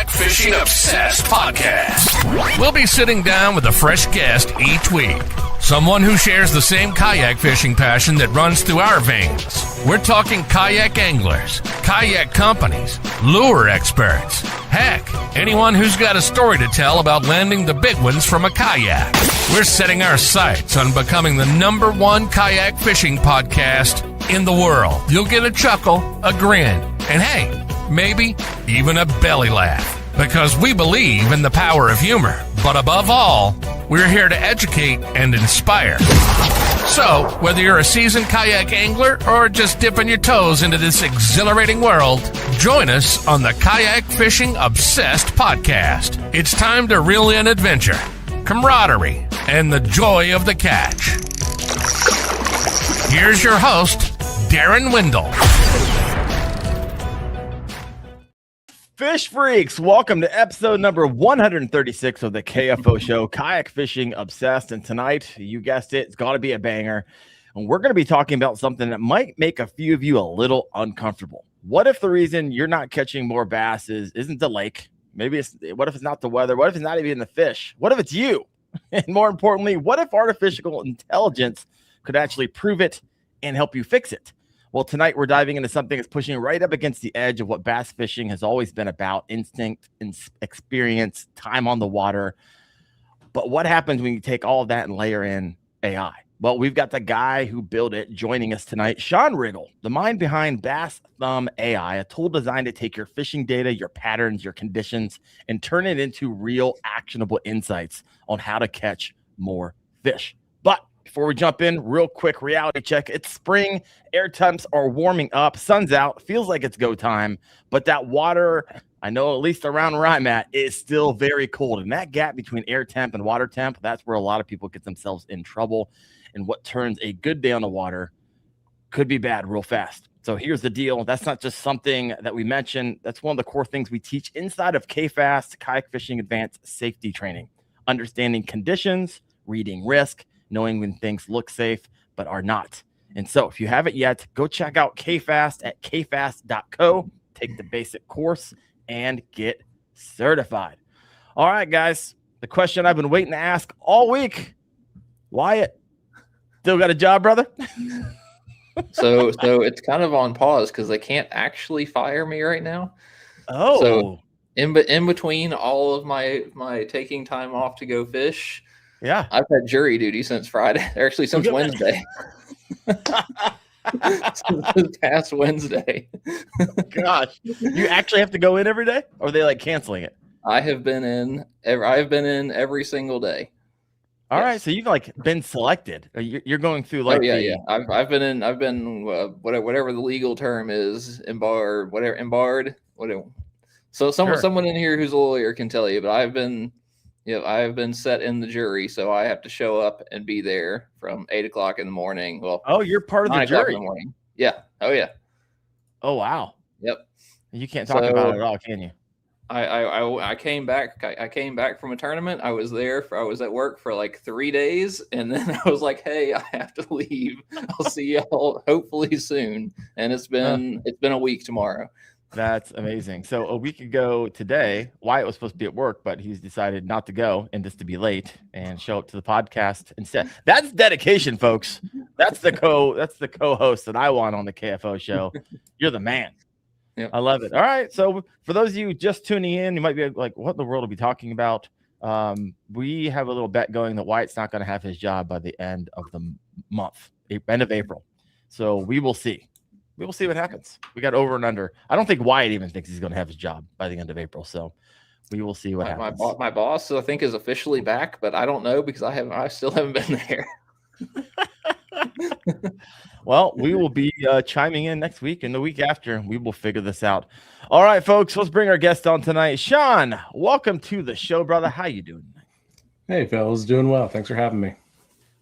Kayak Fishing Obsessed podcast. We'll be sitting down with a fresh guest each week. Someone who shares the same kayak fishing passion that runs through our veins. We're talking kayak anglers, kayak companies, lure experts. Heck, anyone who's got a story to tell about landing the big ones from a kayak. We're setting our sights on becoming the #1 kayak fishing podcast in the world. You'll get a chuckle, a grin, and hey, maybe even a belly laugh. Because we believe in the power of humor. But above all, we're here to educate and inspire. So, whether you're a seasoned kayak angler or just dipping your toes into this exhilarating world, join us on the Kayak Fishing Obsessed podcast. It's time to reel in adventure, camaraderie, and the joy of the catch. Here's your host, Darren Wendell. Fish freaks, welcome to episode number 136 of the KFO show, Kayak Fishing Obsessed. And tonight, you guessed it, it's got to be a banger. And we're going to be talking about something that might make a few of you a little uncomfortable. What if the reason you're not catching more bass isn't the lake? What if it's not the weather? What if it's not even the fish? What if it's you? And more importantly, what if artificial intelligence could actually prove it and help you fix it? Well, tonight we're diving into something that's pushing right up against the edge of what bass fishing has always been about: instinct, experience, time on the water. But what happens when you take all of that and layer in AI? Well, we've got the guy who built it joining us tonight, Sean Riggle, the mind behind Bass Thumb AI, a tool designed to take your fishing data, your patterns, your conditions, and turn it into real actionable insights on how to catch more fish. But before we jump in, real quick reality check. It's spring, air temps are warming up, sun's out, feels like it's go time, but that water, I know at least around where I'm at, is still very cold. And that gap between air temp and water temp, that's where a lot of people get themselves in trouble. And what turns a good day on the water could be bad real fast. So here's the deal. That's not just something that we mentioned. That's one of the core things we teach inside of KFAST, Kayak Fishing Advanced Safety Training. Understanding conditions, reading risk, knowing when things look safe but are not. And so if you haven't yet, go check out KFAST at kfast.co, take the basic course, and get certified. All right, guys, the question I've been waiting to ask all week. Wyatt, still got a job, brother? So it's kind of on pause because they can't actually fire me right now. Oh. So in between all of my taking time off to go fish, yeah, I've had jury duty since Friday. Actually, since Wednesday. Since past Wednesday. Gosh, you actually have to go in every day, or are they like canceling it? I've been in every single day. All right, so you've like been selected. You're going through like yeah. I've been whatever the legal term is, embarred. So someone in here who's a lawyer can tell you, but I've been set in the jury, so I have to show up and be there from 8 o'clock in the morning. Well, you're part of the jury. Yeah. Oh yeah. Oh wow. Yep. You can't talk about it at all, can you? I came back. I came back from a tournament. I was at work for like 3 days, and then I was like, "Hey, I have to leave. I'll see y'all hopefully soon." And it's been a week tomorrow. That's amazing. So a week ago today, Wyatt was supposed to be at work, but he's decided not to go and just to be late and show up to the podcast instead. That's dedication, folks. That's the co-host that I want on the KFO show. You're the man. Yep. I love it. All right. So for those of you just tuning in, you might be like, what in the world are we talking about? We have a little bet going that Wyatt's not going to have his job by the end of the month, end of April. So we will see. We will see what happens. We got over and under. I don't think Wyatt even thinks he's going to have his job by the end of April. So we will see what happens. My boss, I think, is officially back, but I don't know because I still haven't been there. Well, we will be chiming in next week and the week after. We will figure this out. All right, folks, let's bring our guest on tonight. Sean, welcome to the show, brother. How you doing? Hey, fellas, doing well. Thanks for having me.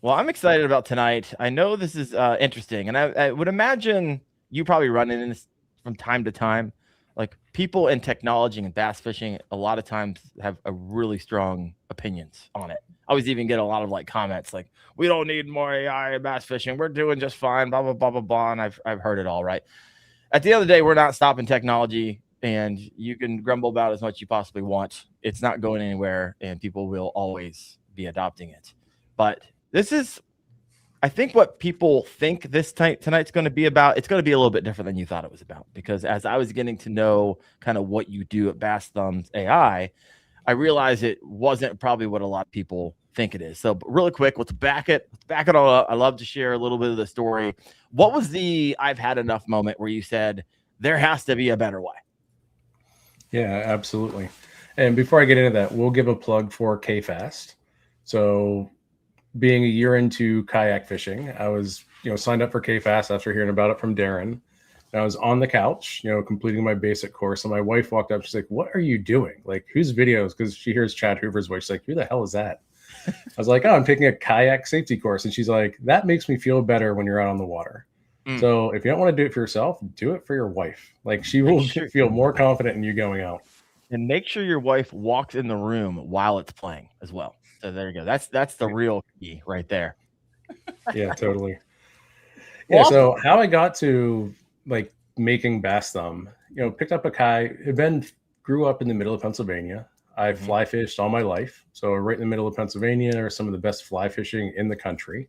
Well, I'm excited about tonight. I know this is interesting, and I would imagine you probably run into this from time to time. Like people in technology and bass fishing, a lot of times have a really strong opinions on it. I always even get a lot of like comments like, "We don't need more AI in bass fishing. We're doing just fine." Blah blah blah blah blah. And I've heard it all. Right. At the end of the day, we're not stopping technology. and you can grumble about it as much as you possibly want. It's not going anywhere, and people will always be adopting it. But this is, I think, what people think tonight's going to be about. It's going to be a little bit different than you thought it was about, because as I was getting to know kind of what you do at Bass Thumbs AI, I realized it wasn't probably what a lot of people think it is. So really quick, let's back it all up. I love to share a little bit of the story. What was the I've had enough moment where you said there has to be a better way? Yeah, absolutely. And before I get into that, we'll give a plug for KFast. So being a year into kayak fishing, I was, signed up for KFast after hearing about it from Darren. And I was on the couch, completing my basic course. And my wife walked up. She's like, "What are you doing? Like, whose videos?" Because she hears Chad Hoover's voice. She's like, "Who the hell is that?" I was like, "Oh, I'm taking a kayak safety course." And she's like, "That makes me feel better when you're out on the water." So if you don't want to do it for yourself, do it for your wife. Like, she will feel more confident in you going out. And make sure your wife walks in the room while it's playing as well. So there you go. That's the real key right there. Yeah, totally. Yeah. So how I got to like making Bass Thumb, picked up a kayak. Ben grew up in the middle of Pennsylvania. I fly fished all my life. So right in the middle of Pennsylvania are some of the best fly fishing in the country.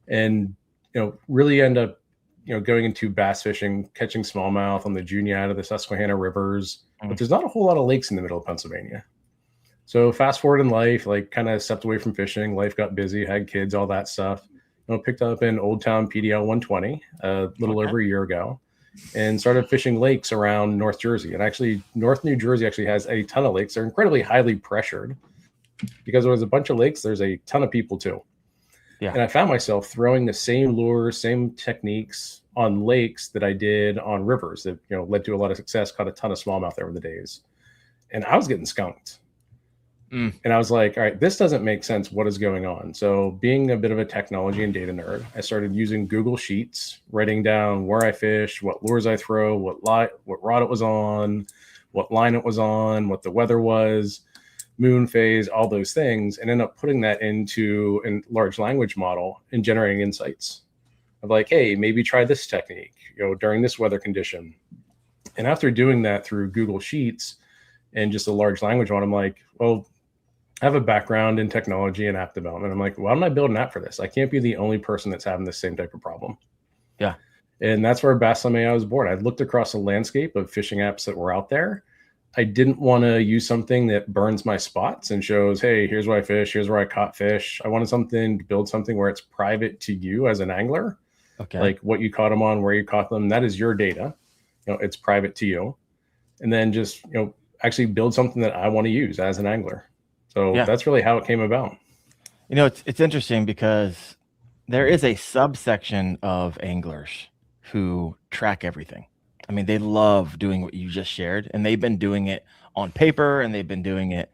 And, really end up, going into bass fishing, catching smallmouth on the Juniata, the Susquehanna rivers. But there's not a whole lot of lakes in the middle of Pennsylvania. So fast forward in life, like kind of stepped away from fishing. Life got busy, had kids, all that stuff. Picked up an Old Town PDL 120 a little over a year ago and started fishing lakes around North Jersey. And actually, North New Jersey actually has a ton of lakes. They're incredibly highly pressured because there's a bunch of lakes. There's a ton of people too. Yeah. And I found myself throwing the same lures, same techniques on lakes that I did on rivers that, led to a lot of success, caught a ton of smallmouth over the days. And I was getting skunked. And I was like, all right, this doesn't make sense. What is going on? So being a bit of a technology and data nerd, I started using Google Sheets, writing down where I fished, what lures I throw, what rod it was on, what line it was on, what the weather was, moon phase, all those things, and end up putting that into a large language model and generating insights of like, hey, maybe try this technique, during this weather condition. And after doing that through Google Sheets and just a large language model, I'm like, well, I have a background in technology and app development. I'm like, why don't I build an app for this? I can't be the only person that's having the same type of problem. Yeah. And that's where Bass Thumb AI was born. I looked across a landscape of fishing apps that were out there. I didn't want to use something that burns my spots and shows, hey, here's where I fish, here's where I caught fish. I wanted something to build something where it's private to you as an angler. Okay. Like what you caught them on, where you caught them. That is your data. It's private to you. And then just, actually build something that I want to use as an angler. So that's really how it came about. It's interesting because there is a subsection of anglers who track everything. I mean, they love doing what you just shared, and they've been doing it on paper, and they've been doing it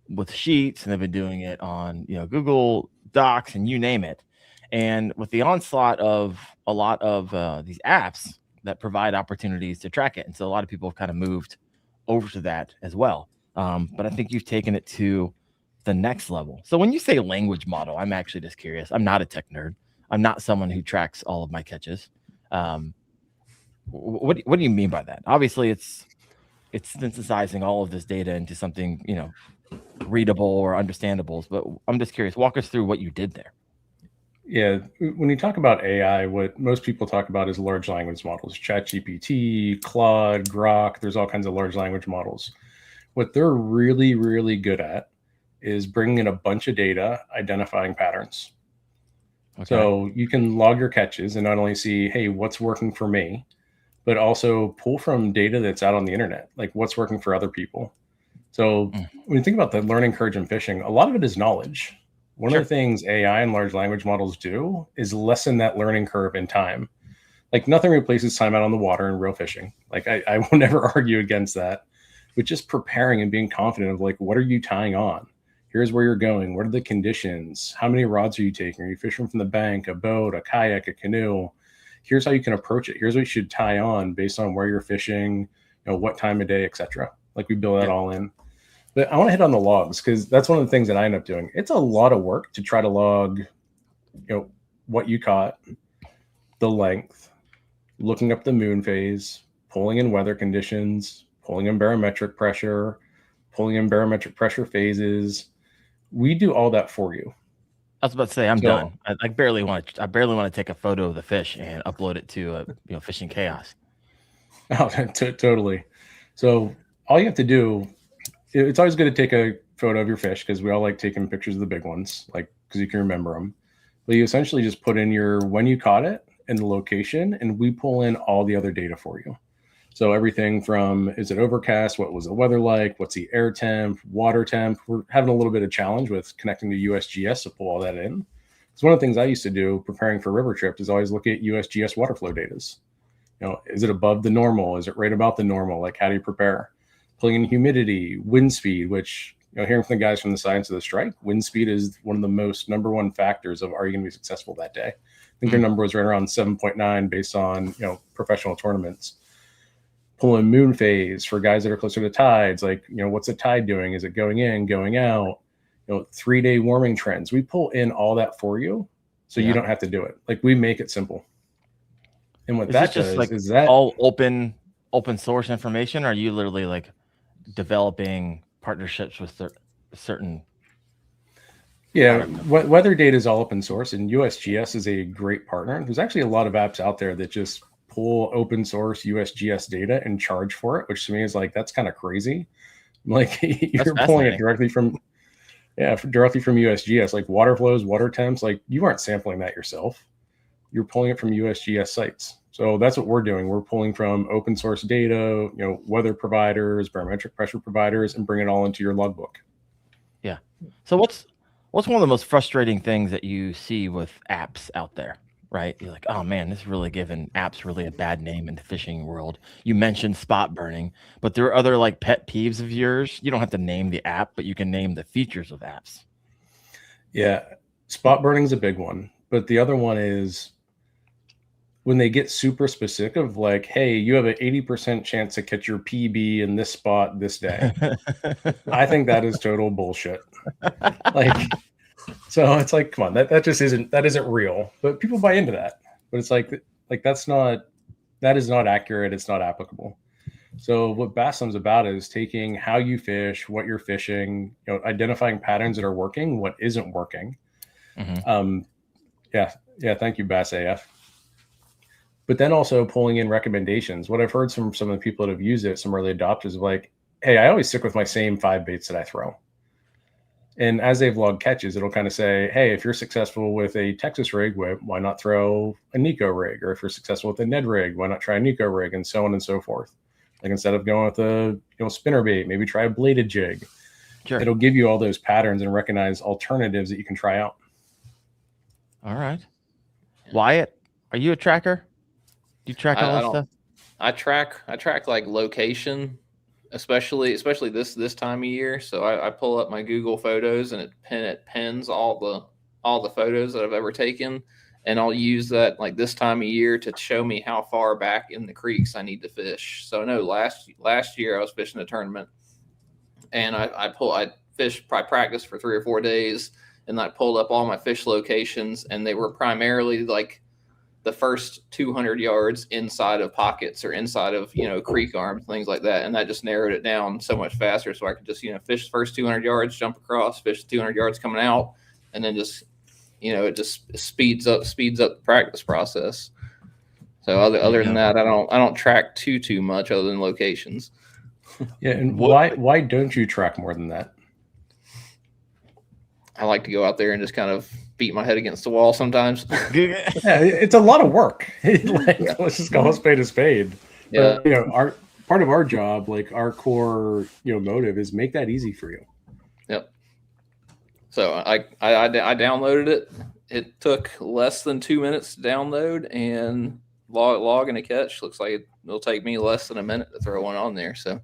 with sheets, and they've been doing it on, Google Docs, and you name it. And with the onslaught of a lot of these apps that provide opportunities to track it, and so a lot of people have kind of moved over to that as well. But I think you've taken it to the next level. So when you say language model, I'm actually just curious. I'm not a tech nerd. I'm not someone who tracks all of my catches. What do you mean by that? Obviously, it's synthesizing all of this data into something, readable or understandable. But I'm just curious. Walk us through what you did there. Yeah, when you talk about AI, what most people talk about is large language models, ChatGPT, Claude, Grok. There's all kinds of large language models. What they're really, really good at is bringing in a bunch of data, identifying patterns. Okay. So you can log your catches and not only see, hey, what's working for me, but also pull from data that's out on the internet, like what's working for other people. So when you think about the learning curve in fishing, a lot of it is knowledge. One of the things AI and large language models do is lessen that learning curve in time. Like nothing replaces time out on the water in real fishing. Like I will never argue against that, but just preparing and being confident of like, what are you tying on? Here's where you're going. What are the conditions? How many rods are you taking? Are you fishing from the bank, a boat, a kayak, a canoe? Here's how you can approach it. Here's what you should tie on based on where you're fishing, what time of day, etc. Like we build that all in. But I want to hit on the logs because that's one of the things that I end up doing. It's a lot of work to try to log, what you caught, the length, looking up the moon phase, pulling in weather conditions, pulling in barometric pressure, pulling in barometric pressure phases. We do all that for you. I was about to say I'm done. I barely want to take a photo of the fish and upload it to Fishing Chaos. Oh, totally. So all you have to do, it's always good to take a photo of your fish because we all like taking pictures of the big ones, like because you can remember them. But you essentially just put in when you caught it and the location, and we pull in all the other data for you. So everything from, is it overcast? What was the weather like? What's the air temp, water temp? We're having a little bit of challenge with connecting to USGS to pull all that in. It's one of the things I used to do preparing for river trips is always look at USGS water flow data. Is it above the normal? Is it right about the normal? Like, how do you prepare? Pulling in humidity, wind speed, which, hearing from the guys from the Science of the Strike, wind speed is one of the number one factors of are you going to be successful that day? I think their number was right around 7.9 based on, professional tournaments. Pulling moon phase for guys that are closer to tides, like, what's the tide doing? Is it going in, going out? 3-day warming trends. We pull in all that for you, so you don't have to do it. Like, we make it simple. And what that does is that all open source information. Or are you literally like developing partnerships with certain? Yeah, weather data is all open source, and USGS is a great partner. There's actually a lot of apps out there that just pull open source USGS data and charge for it, which to me is like, that's kind of crazy. Like, you're pulling it directly from USGS, like water flows, water temps. Like, you aren't sampling that yourself. You're pulling it from USGS sites. So that's what we're doing. We're pulling from open source data, weather providers, barometric pressure providers, and bring it all into your logbook. Yeah. So what's one of the most frustrating things that you see with apps out there? Right? You're like, oh man, this is really giving apps really a bad name in the fishing world. You mentioned spot burning, but there are other like pet peeves of yours. You don't have to name the app, but you can name the features of apps. Yeah. Spot burning is a big one. But the other one is when they get super specific of like, hey, you have an 80% chance to catch your PB in this spot this day. I think that is total bullshit. Like, so it's like, come on, that isn't real. But people buy into that. But it's like that is not accurate. It's not applicable. So what Bassum's about is taking how you fish, what you're fishing, identifying patterns that are working, what isn't working. Mm-hmm. Thank you, Bass AF. But then also pulling in recommendations. What I've heard from some of the people that have used it, some early adopters, of like, hey, I always stick with my same 5 baits that I throw. And as they've logged catches, it'll kind of say, hey, if you're successful with a Texas rig, why not throw a Nico rig? Or if you're successful with a Ned rig, why not try a Nico rig? And so on and so forth. Like, instead of going with a spinner bait, maybe try a bladed jig. Sure. It'll give you all those patterns and recognize alternatives that you can try out. All right. Wyatt, are you a tracker? Do you track all that stuff? I track like location, especially this time of year. So I pull up my Google Photos and it pins all the photos that I've ever taken, and I'll use that like this time of year to show me how far back in the creeks I need to fish. So I know last year I was fishing a tournament, and I practiced for 3 or 4 days, and I pulled up all my fish locations, and they were primarily like the first 200 yards inside of pockets or inside of, creek arms, things like that. And that just narrowed it down so much faster. So I could just, fish the first 200 yards, jump across, fish 200 yards coming out. And then just, it just speeds up the practice process. So other than that, I don't track too much other than locations. Yeah. And why don't you track more than that? I like to go out there and just kind of beat my head against the wall sometimes. Yeah, it's a lot of work. Let's just call a spade a spade. Yeah. But, our part of our job, like our core, motive is make that easy for you. Yep. So I downloaded it. It took less than 2 minutes to download, and logging a catch looks like it'll take me less than a minute to throw one on there. So,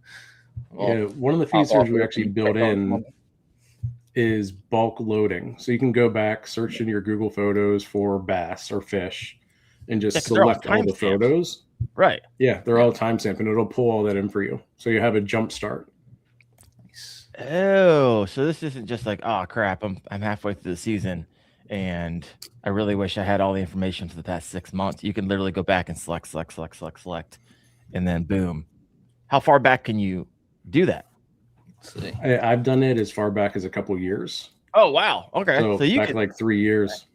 one of the features we actually built in is bulk loading. So you can go back, search in your Google Photos for bass or fish, and just select all the photos. Right. Yeah, they're all timestamped, and it'll pull all that in for you. So you have a jump start. Oh, so this isn't just like, oh crap, I'm halfway through the season, and I really wish I had all the information for the past 6 months. You can literally go back and select, and then boom, How far back can you do that? Let's see. I've done it as far back as a couple of years. Oh, wow. Okay. So you back can, like 3 years.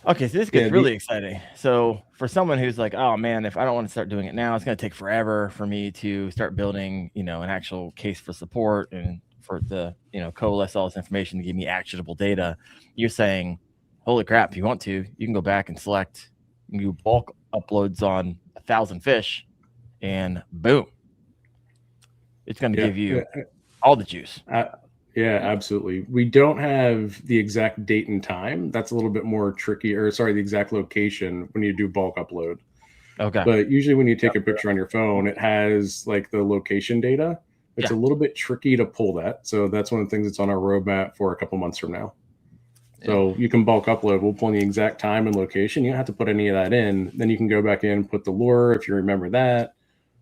okay. So this gets really exciting. So for someone who's like, oh man, if I don't want to start doing it now, it's going to take forever for me to start building, an actual case for support and for the, coalesce all this information to give me actionable data. You're saying, holy crap, if you want to, you can go back and select new bulk uploads on 1,000 fish and boom. It's going to give you all the juice. Yeah, absolutely. We don't have the exact date and time. That's a little bit more tricky, the exact location when you do bulk upload. Okay. But usually when you take a picture on your phone, it has like the location data. It's a little bit tricky to pull that. So that's one of the things that's on our roadmap for a couple months from now. So you can bulk upload. We'll pull in the exact time and location. You don't have to put any of that in. Then you can go back in, put the lure, if you remember that,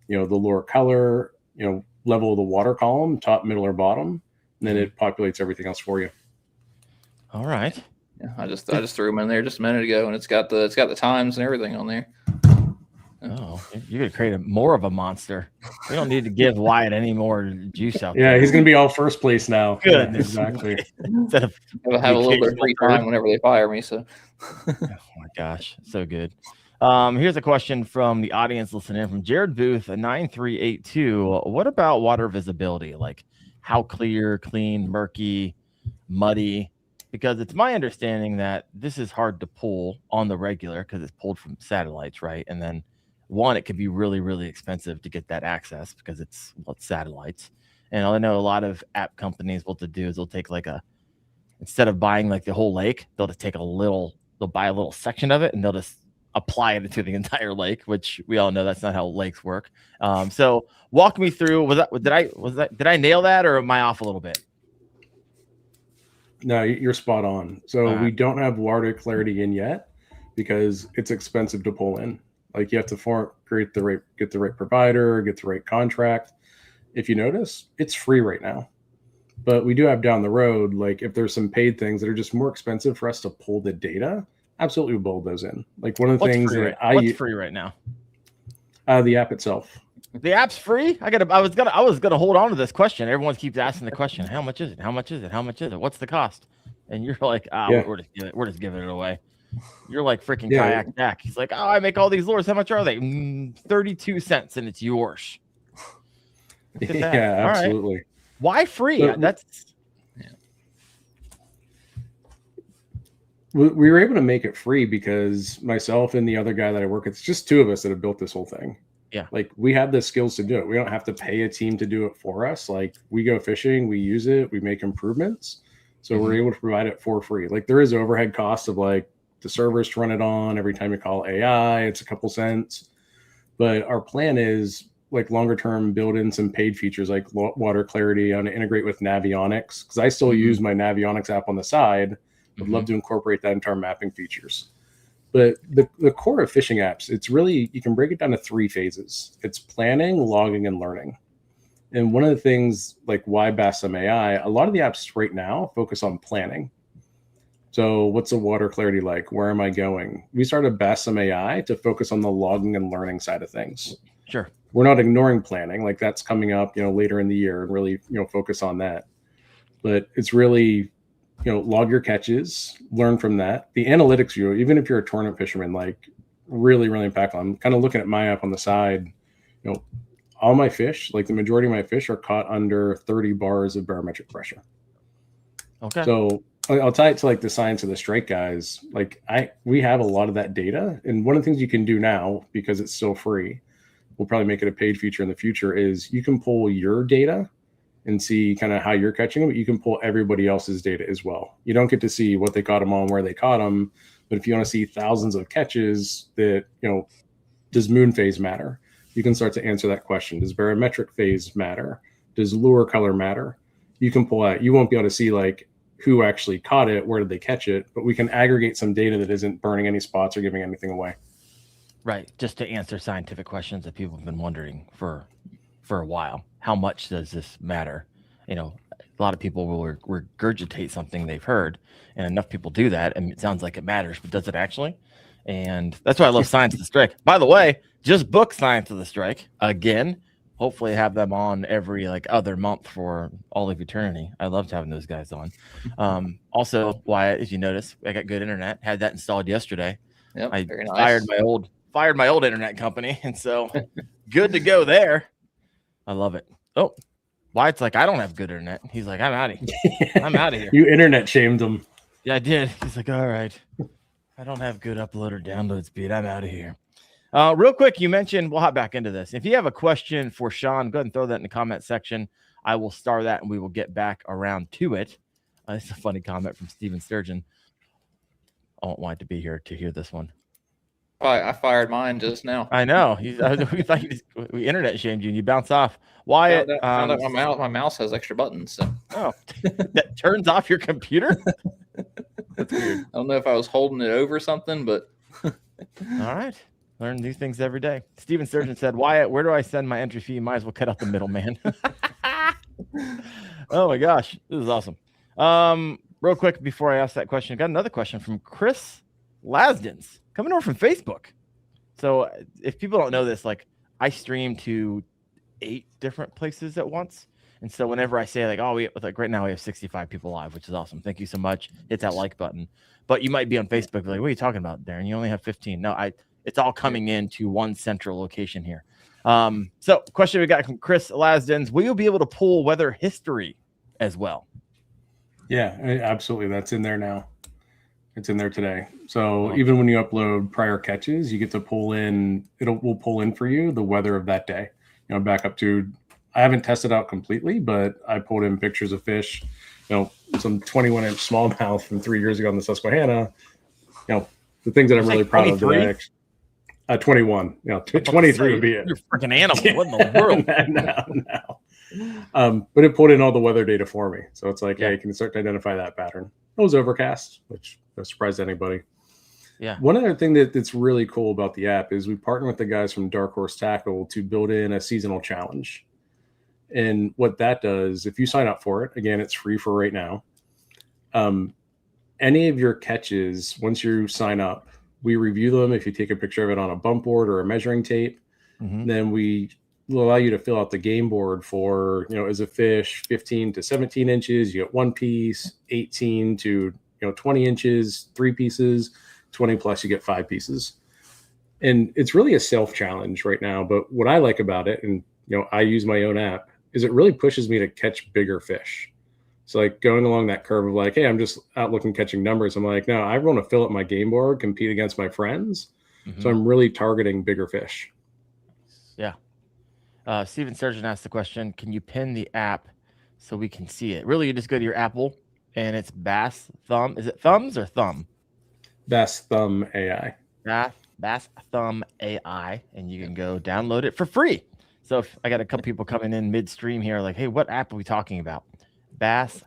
the lure color, level of the water column, top, middle, or bottom. And then it populates everything else for you. All right. Yeah, I just threw them in there just a minute ago, and it's got the times and everything on there. Oh, you're gonna create more of a monster. We don't need to give Wyatt any more juice out there. Yeah, he's gonna be all first place now. Good, yeah, exactly. I'll have a little bit of free time whenever they fire me. So, oh my gosh, so good. Here's a question from the audience listening from Jared Booth, 9382. What about water visibility? Like how clear, clean, murky, muddy? Because it's my understanding that this is hard to pull on the regular because it's pulled from satellites, right? And then one, it could be really, really expensive to get that access because it's satellites. And I know a lot of app companies, what they'll do is they'll take instead of buying like the whole lake, they'll just take they'll buy a little section of it and they'll just apply it to the entire lake, which we all know that's not how lakes work. So walk me through, did I nail that or am I off a little bit? No, you're spot on. So we don't have water clarity in yet because it's expensive to pull in. Like you have to get the right provider, get the right contract. If you notice, it's free right now. But we do have down the road, like if there's some paid things that are just more expensive for us to pull the data, absolutely we'll build those in. Like one of the things that what's free right now? The app itself. The app's free? I was gonna hold on to this question. Everyone keeps asking the question, how much is it? How much is it? How much is it? What's the cost? And you're like, we're just giving it away. You're like freaking Kayak Jack. He's like, I make all these lures. How much are they? 32 cents, and it's yours. Yeah, absolutely. Right. Why free? We were able to make it free because myself and the other guy that I work with, it's just two of us that have built this whole thing. Yeah. Like we have the skills to do it. We don't have to pay a team to do it for us. Like we go fishing, we use it, we make improvements. So we're able to provide it for free. Like there is overhead costs of like the servers to run it on. Every time you call AI, it's a couple cents. But our plan is like longer term, build in some paid features like water clarity. I want to integrate with Navionics because I still use my Navionics app on the side. Would love to incorporate that into our mapping features. But the core of fishing apps, it's really, you can break it down to 3 phases. It's planning, logging, and learning. And one of the things like why Bassam AI, a lot of the apps right now focus on planning. So what's the water clarity like? Where am I going? We started Bassam AI to focus on the logging and learning side of things. Sure. We're not ignoring planning. Like that's coming up, later in the year and really, focus on that. But it's really, log your catches, learn from that. The analytics view, even if you're a tournament fisherman, like really, really impactful. I'm kind of looking at my app on the side, all my fish, like the majority of my fish are caught under 30 bars of barometric pressure. Okay. So I'll tie it to like the science of the strike guys. Like we have a lot of that data. And one of the things you can do now, because it's still free, we'll probably make it a paid feature in the future, is you can pull your data and see kind of how you're catching them, but you can pull everybody else's data as well. You don't get to see what they caught them on, where they caught them. But if you want to see thousands of catches that, does moon phase matter? You can start to answer that question. Does barometric phase matter? Does lure color matter? You can pull out, you won't be able to see like who actually caught it, where did they catch it, but we can aggregate some data that isn't burning any spots or giving anything away. Right. Just to answer scientific questions that people have been wondering for a while. How much does this matter? A lot of people will regurgitate something they've heard, and enough people do that, and it sounds like it matters, but does it actually? And that's why I love Science of the Strike. By the way, just book Science of the Strike again hopefully have them on every like other month for all of eternity. I loved having those guys on. Also, Wyatt, as you notice, I got good internet. Had that installed yesterday. Yep, I very nice. fired my old internet company, and so good to go there. I love it. Oh, Wyatt's like, I don't have good internet. He's like, I'm out of here. I'm out of here. You internet shamed him. Yeah, I did. He's like, all right, I don't have good upload or download speed. I'm out of here. Real quick, you mentioned, we'll hop back into this. If you have a question for Sean, go ahead and throw that in the comment section. I will star that and we will get back around to it. It's a funny comment from Steven Sturgeon. I don't want to be here to hear this one. I fired mine just now. I know. We thought we internet shamed you and you bounce off. Wyatt, found out my mouse has extra buttons. So. Oh, that turns off your computer? That's weird. I don't know if I was holding it over something, but. All right. Learn new things every day. Steven Sturgeon said, Wyatt, where do I send my entry fee? Might as well cut out the middleman. Oh my gosh. This is awesome. Real quick before I ask that question, I got another question from Chris Lasdens coming over from Facebook. So if people don't know this, like I stream to 8 different places at once. And so whenever I say like right now we have 65 people live, which is awesome. Thank you so much. Hit that like button. But you might be on Facebook like, what are you talking about, Darren? You only have 15. No, it's all coming into one central location here. So question we got from Chris Lasdens, will you be able to pull weather history as well? Yeah, absolutely. That's in there now. It's in there today. So even when you upload prior catches, you get to pull in, will pull in for you the weather of that day. You know, back up to, I haven't tested out completely, but I pulled in pictures of fish, some 21-inch smallmouth from 3 years ago on the Susquehanna. The things that I'm really proud of today. 21. 23 would be it. You're a freaking animal. What in the world? No. But it pulled in all the weather data for me. So it's like, hey, you can start to identify that pattern. It was overcast, which no surprise to anybody. Yeah. One other thing that's really cool about the app is we partner with the guys from Dark Horse Tackle to build in a seasonal challenge. And what that does, if you sign up for it, again, it's free for right now. Any of your catches, once you sign up, we review them. If you take a picture of it on a bump board or a measuring tape, then we will allow you to fill out the game board for, is a fish 15 to 17 inches, you get 1 piece, 18 to 20 inches, 3 pieces, 20 plus, you get 5 pieces. And it's really a self challenge right now. But what I like about it, and I use my own app, is it really pushes me to catch bigger fish. So like going along that curve of like, hey, I'm just out looking, catching numbers. I'm like, no, I want to fill up my game board, compete against my friends. So I'm really targeting bigger fish. Yeah. Steven Sturgeon asked the question, can you pin the app so we can see it? Really, you just go to your Apple and it's Bass Thumb. Is it Thumbs or Thumb? Bass Thumb AI. Bass Thumb AI. And you can go download it for free. So if I got a couple people coming in midstream here, like, hey, what app are we talking about? Bass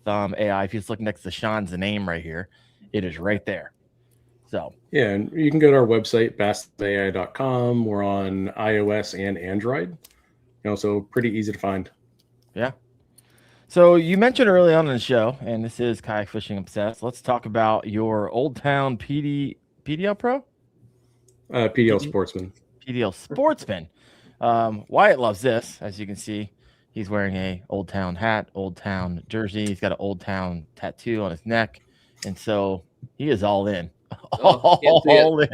Thumb AI. If you just look next to Sean's name right here, it is right there. So yeah, and you can go to our website, bassamai.com. We're on iOS and Android. So pretty easy to find. Yeah. So you mentioned early on in the show, and this is Kayak Fishing Obsessed. Let's talk about your Old Town PDL Pro? PDL Sportsman. PDL Sportsman. Wyatt loves this, as you can see. He's wearing a Old Town hat, Old Town jersey. He's got an Old Town tattoo on his neck. And so he is all in. All in.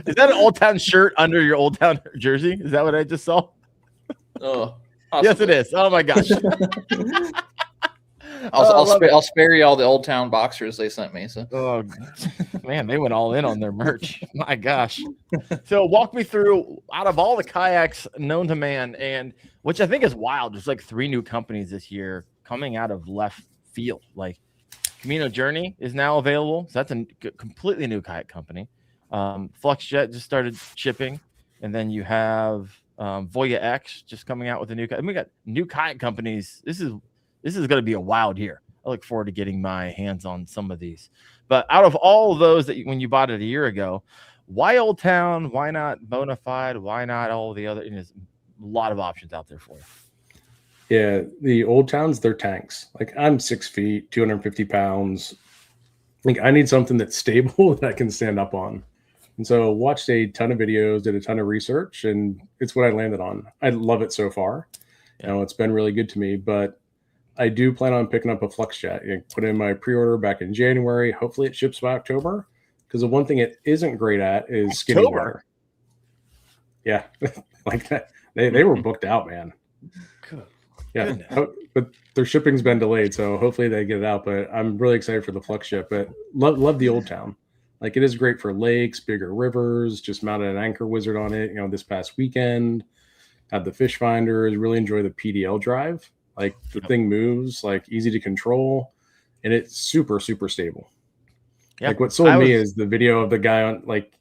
Is that an Old Town shirt under your Old Town jersey? Is that what I just saw? Oh, yes, it is. Oh, my gosh. I'll spare you all the Old Town boxers they sent me. So. Oh, man, they went all in on their merch. My gosh. So walk me through, out of all the kayaks known to man, and which I think is wild, there's like 3 new companies this year coming out of left field. Like Camino Journey is now available. So that's a completely new kayak company. FluxJet just started shipping. And then you have Voya X just coming out with a new kayak. We got new kayak companies. This is going to be a wild year. I look forward to getting my hands on some of these. But out of all of those that when you bought it a year ago, why Old Town? Why not Bonafide? Why not all the other? There's a lot of options out there for you. Yeah, the Old Towns, they're tanks. Like I'm 6 feet, 250 pounds. Like I need something that's stable that I can stand up on. And so watched a ton of videos, did a ton of research, and it's what I landed on. I love it so far. It's been really good to me, but I do plan on picking up a flux jet. Put in my pre-order back in January. Hopefully it ships by October, because the one thing it isn't great at is skinny water. Yeah, like that. They were booked out, man. Good. Yeah, but their shipping's been delayed, so hopefully they get it out. But I'm really excited for the flux jet. But love the Old Town. Like, it is great for lakes, bigger rivers. Just mounted an anchor wizard on it. This past weekend, had the fish finders. Really enjoy the PDL drive. Like, the thing moves, like, easy to control, and it's super, super stable. Yep. Like, what sold me is the video of the guy on, like,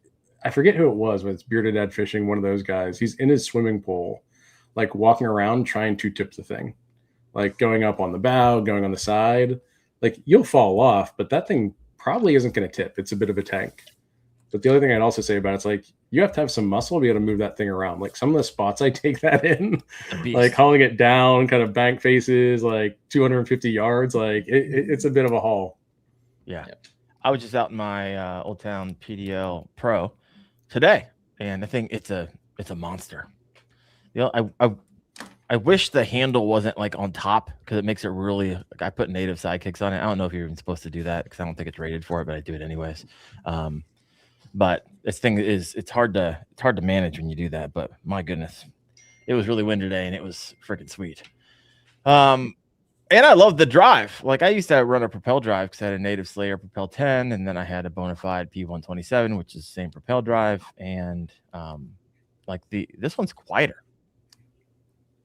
I forget who it was, but it's Bearded Dad Fishing, one of those guys. He's in his swimming pool, like, walking around trying to tip the thing, like going up on the bow, going on the side. Like, you'll fall off, but that thing probably isn't going to tip. It's a bit of a tank. But the other thing I'd also say about it's like, you have to have some muscle to be able to move that thing around. Like, some of the spots I take that in, like hauling it down, kind of bank faces, like 250 yards, like it's a bit of a haul. Yeah. I was just out in my Old Town PDL Pro today, and I think it's a monster. I wish the handle wasn't like on top, because it makes it really, like, I put native sidekicks on it. I don't know if you're even supposed to do that, because I don't think it's rated for it, but I do it anyways. But this thing it's hard to manage when you do that. But my goodness, it was really windy today, and it was freaking sweet. And I love the drive. Like, I used to run a Propel drive because I had a Native Slayer Propel 10, and then I had a Bonafide P127, which is the same Propel drive. And this one's quieter.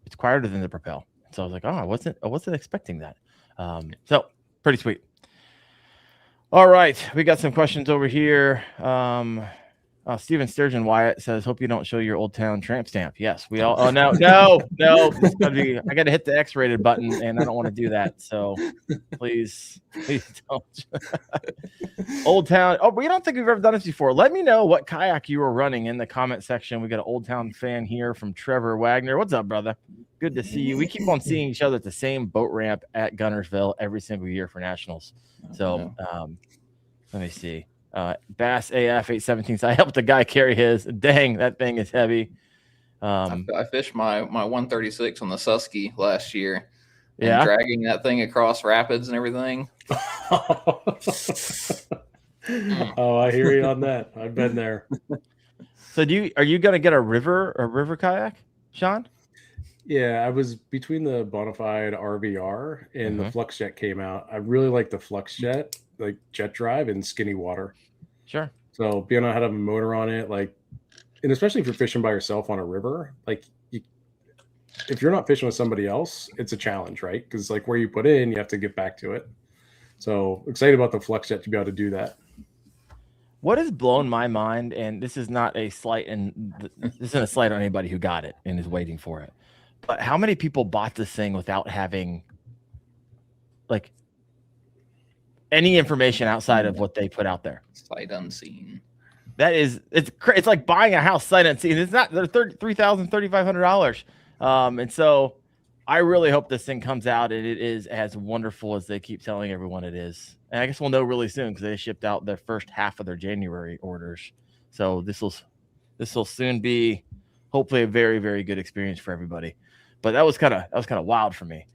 It's quieter than the Propel. So I was like, oh, I wasn't expecting that. So pretty sweet. All right, we got some questions over here. Steven Sturgeon Wyatt says, "Hope you don't show your Old Town tramp stamp." Yes, we all. Oh no! I got to hit the X-rated button, and I don't want to do that. So please don't. Old Town. Oh, we don't think we've ever done this before. Let me know what kayak you were running in the comment section. We got an Old Town fan here from Trevor Wagner. What's up, brother? Good to see you. We keep on seeing each other at the same boat ramp at Gunnersville every single year for nationals. So let me see. Bass AF 817. So I helped the guy carry his. Dang, that thing is heavy. I fished my 136 on the Susky last year. And dragging that thing across rapids and everything. Oh, I hear you on that. I've been there. So are you gonna get a river kayak, Sean? Yeah, I was between the Bonafide RVR and the Flux Jet came out. I really like the Flux Jet, like jet drive and skinny water. Sure. So being able to have a motor on it, like, and especially if you're fishing by yourself on a river, like, if you're not fishing with somebody else, it's a challenge, right? Because like where you put in, you have to get back to it. So excited about the Flux Jet to be able to do that. What has blown my mind, and this is not a slight, and this isn't a slight on anybody who got it and is waiting for it, but how many people bought this thing without having like any information outside of what they put out there? Sight unseen. That is, it's like buying a house sight unseen. It's not, they're $3,000, $3,500. And so I really hope this thing comes out and it is as wonderful as they keep telling everyone it is. And I guess we'll know really soon, because they shipped out their first half of their January orders. So this will soon be hopefully a very, very good experience for everybody. But that was kind of wild for me.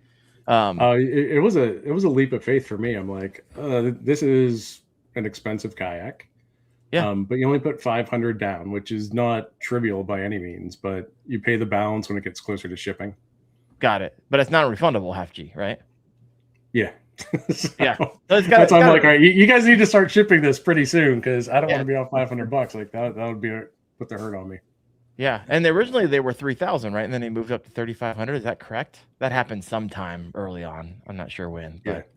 It was a leap of faith for me. I'm like, this is an expensive kayak. Yeah. But you only put 500 down, which is not trivial by any means, but you pay the balance when it gets closer to shipping. Got it. But it's not a refundable half G, right? Yeah. Yeah. So that's why I'm like, all right, you guys need to start shipping this pretty soon, because I don't want to be off $500. Like that would be put the hurt on me. Yeah. And originally they were 3,000, right? And then they moved up to 3,500. Is that correct? That happened sometime early on. I'm not sure when, but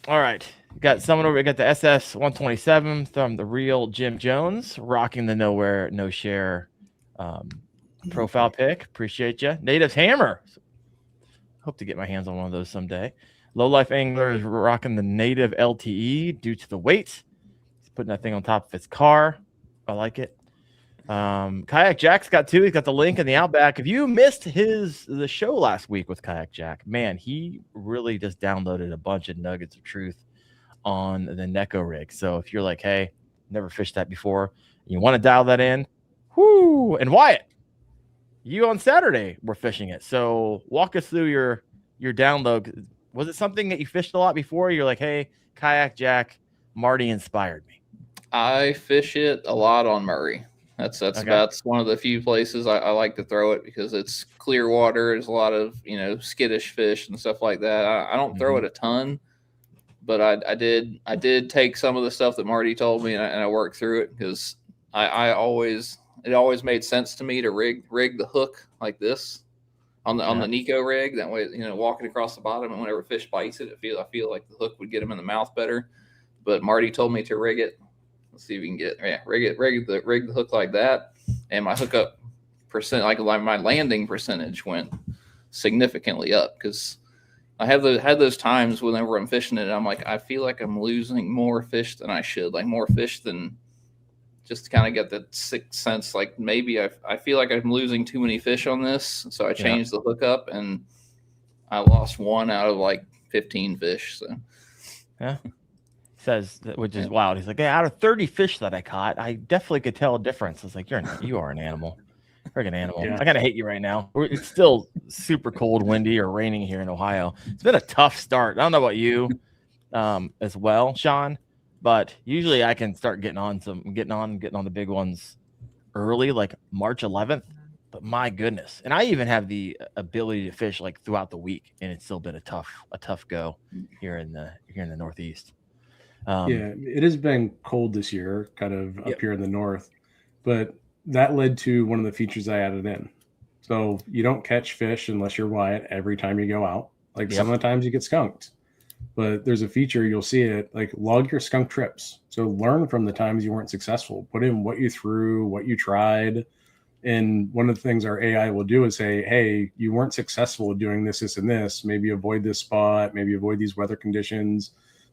all right. Got someone over. We got the SS 127 from the real Jim Jones, rocking the Nowhere No Share profile pic. Appreciate you. Natives Hammer. Hope to get my hands on one of those someday. Low Life Angler is rocking the Native LTE due to the weight. He's putting that thing on top of his car. I like it. Kayak Jack's got two. He's got the link in the Outback. If you missed the show last week with Kayak Jack, man, he really just downloaded a bunch of nuggets of truth on the Neko rig. So if you're like, hey, never fished that before, you want to dial that in. Whoo! And Wyatt, you on Saturday were fishing it. So walk us through your download. Was it something that you fished a lot before? You're like, hey, Kayak Jack, Marty inspired me. I fish it a lot on Murray. That's one of the few places I like to throw it because it's clear water. There's a lot of skittish fish and stuff like that. I don't throw it a ton, but I did take some of the stuff that Marty told me and I worked through it because it always made sense to me to rig the hook like this on the Nico rig. That way, walking across the bottom, and whenever fish bites it, I feel like the hook would get them in the mouth better. But Marty told me to rig it. Let's see if we can rig the hook like that, and my hookup percent, like my landing percentage, went significantly up because I had those times whenever I'm fishing it, I'm like, I feel like I'm losing more fish than I should, like more fish than just to kind of get that sixth sense, like maybe I feel like I'm losing too many fish on this, so I changed the hookup and I lost one out of like 15 fish. So yeah. Says that, which is wild. He's like, hey, out of 30 fish that I caught, I definitely could tell a difference. I was like, you are an animal. Friggin' animal. I kind of hate you right now. It's still super cold, windy, or raining here in Ohio. It's been a tough start. I don't know about you as well, Sean, but usually I can start getting on the big ones early, like March 11th. But my goodness. And I even have the ability to fish like throughout the week, and it's still been a tough go here in the Northeast. It has been cold this year, kind of up here in the north, but that led to one of the features I added in. So you don't catch fish unless you're Wyatt every time you go out. Like some of the times you get skunked, but there's a feature, you'll see it, like log your skunk trips. So learn from the times you weren't successful, put in what you threw, what you tried. And one of the things our AI will do is say, hey, you weren't successful doing this, and this, maybe avoid this spot, maybe avoid these weather conditions.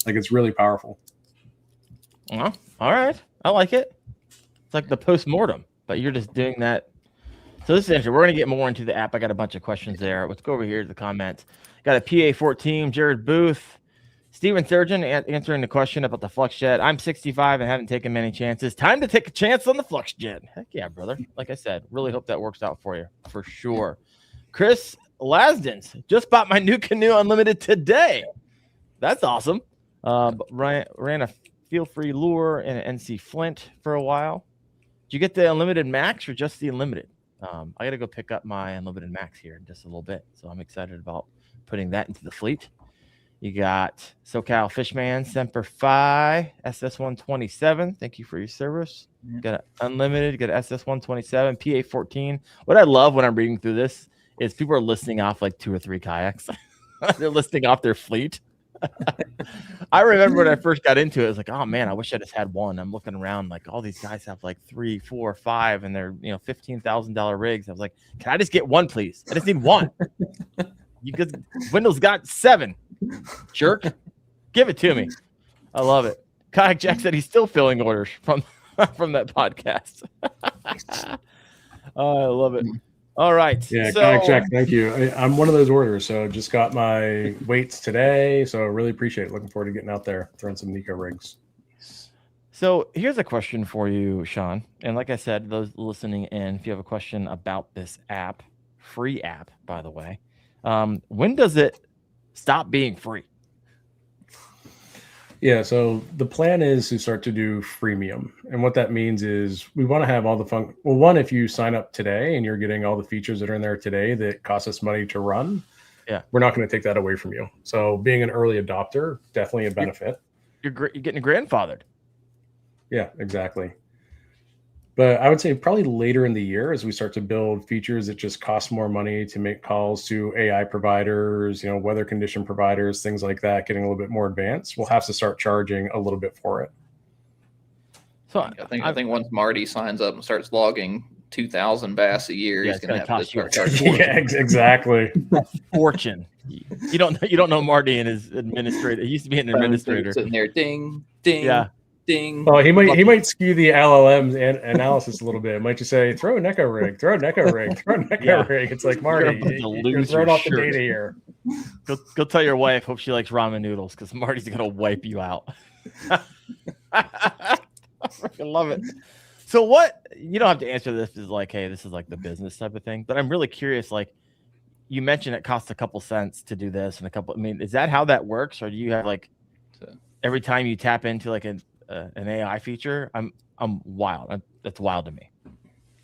Like, it's really powerful. Well, all right. I like it. It's like the post-mortem, but you're just doing that. So this is interesting. We're going to get more into the app. I got a bunch of questions there. Let's go over here to the comments. Got a PA14, Jared Booth, Steven Surgeon answering the question about the Flux Jet. I'm 65 and haven't taken many chances. Time to take a chance on the Flux Jet. Heck yeah, brother. Like I said, really hope that works out for you for sure. Chris Lasdens just bought my new Canoe Unlimited today. That's awesome. Ran a feel-free lure and an NC Flint for a while. Did you get the Unlimited Max or just the Unlimited? I got to go pick up my Unlimited Max here in just a little bit. So I'm excited about putting that into the fleet. You got SoCal Fishman, Semper Fi, SS127. Thank you for your service. Got an Unlimited, got an SS127, PA14. What I love when I'm reading through this is people are listing off like 2 or 3 kayaks. They're listing off their fleet. I remember when I first got into it, I was like, oh man, I wish I just had one. I'm looking around like all these guys have like 3, 4, 5 and they're $15,000 rigs. I was like, can I just get one, please? I just need one. You guys, Wendell's got 7. Jerk. Give it to me. I love it. Kayak Jack said he's still filling orders from that podcast. Oh, I love it. All right. Yeah, Kayak Jack, thank you. I'm one of those orders, so just got my weights today, so really appreciate it. Looking forward to getting out there, throwing some Nico rigs. So here's a question for you, Sean. And like I said, those listening in, if you have a question about this app, free app, by the way, when does it stop being free? Yeah, so the plan is to start to do freemium. And what that means is we want to have all the fun. Well, one, if you sign up today and you're getting all the features that are in there today that cost us money to run, we're not going to take that away from you. So being an early adopter, definitely a benefit. You're getting grandfathered. Yeah, exactly. But I would say probably later in the year as we start to build features that just cost more money to make calls to AI providers, weather condition providers, things like that, getting a little bit more advanced, we'll have to start charging a little bit for it. So I think once Marty signs up and starts logging 2,000 bass a year, he's going to have to start charging. Yeah, exactly. Fortune. You don't know Marty and his administrator. He used to be an administrator. Sitting there, ding, ding. Yeah. Ding. Oh, he might skew the LLM's analysis a little bit. It might just say, throw a Neko rig, throw a Neko rig, throw a Neko rig. It's like, Marty, you're throwing off the data here. Go tell your wife, hope she likes ramen noodles, because Marty's going to wipe you out. I freaking love it. So what, you don't have to answer this as like, hey, this is like the business type of thing, but I'm really curious, like you mentioned it costs a couple cents to do this and a couple, I mean, is that how that works? Or do you have like every time you tap into like an AI feature? I'm wild. That's wild to me.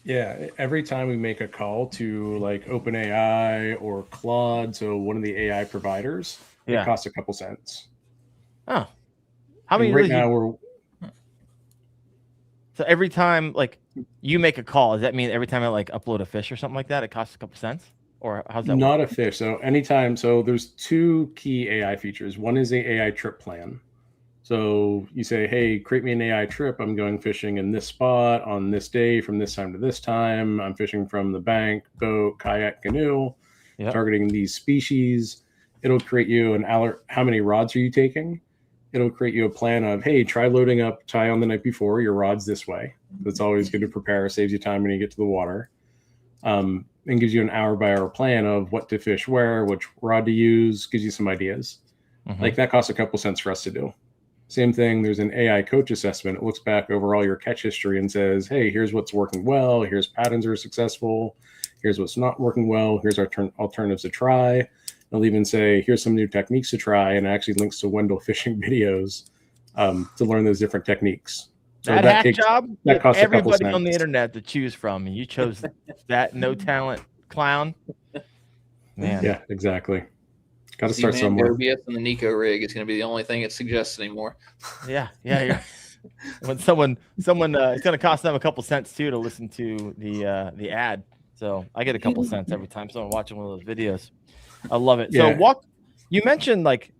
Yeah, every time we make a call to like OpenAI or Claude, so one of the AI providers, it costs a couple cents. Oh, how many? Right now we're. So every time like you make a call, does that mean every time I like upload a fish or something like that, it costs a couple cents? Or how's that? Not a fish. So anytime. So there's two key AI features. One is the AI trip plan. So you say, hey, create me an AI trip. I'm going fishing in this spot on this day from this time to this time. I'm fishing from the bank, boat, kayak, canoe, targeting these species. It'll create you an alert. How many rods are you taking? It'll create you a plan of, hey, try loading up, tie on the night before, your rod's this way. That's always good to prepare, saves you time when you get to the water. And gives you an hour by hour plan of what to fish where, which rod to use, gives you some ideas. Like that costs a couple cents for us to do. Same thing, there's an AI coach assessment. It looks back over all your catch history and says, hey, here's what's working well. Here's patterns that are successful. Here's what's not working well. Here's our alternatives to try. It'll even say, here's some new techniques to try, and it actually links to Wendell fishing videos to learn those different techniques. So that hack job, that costs everybody on the internet to choose from, and you chose that no talent clown. Man. Yeah, exactly. Got to start somewhere. OBS and the Nico rig is going to be the only thing it suggests anymore. Yeah. When someone, it's going to cost them a couple cents too to listen to the ad. So I get a couple cents every time someone watching one of those videos. I love it. Yeah. So you mentioned like,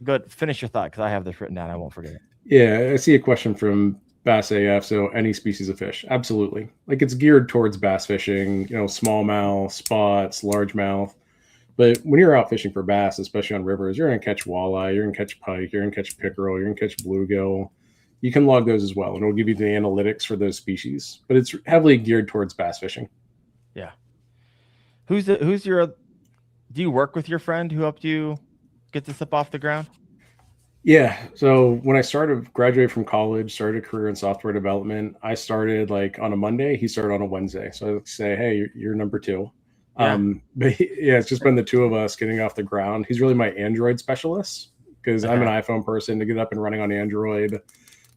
good. Finish your thought because I have this written down. I won't forget it. Yeah, I see a question from Bass AF. So any species of fish, absolutely. Like it's geared towards bass fishing. Smallmouth, spots, largemouth. But when you're out fishing for bass, especially on rivers, you're going to catch walleye, you're going to catch pike, you're going to catch pickerel, you're going to catch bluegill. You can log those as well, and it'll give you the analytics for those species. But it's heavily geared towards bass fishing. Yeah. Do you work with your friend who helped you get this up off the ground? Yeah. So when I graduated from college, started a career in software development, I started like on a Monday. He started on a Wednesday. So I would say, hey, you're number two. Yeah. But it's just been the two of us getting off the ground. He's really my Android specialist because I'm an iPhone person. To get up and running on Android,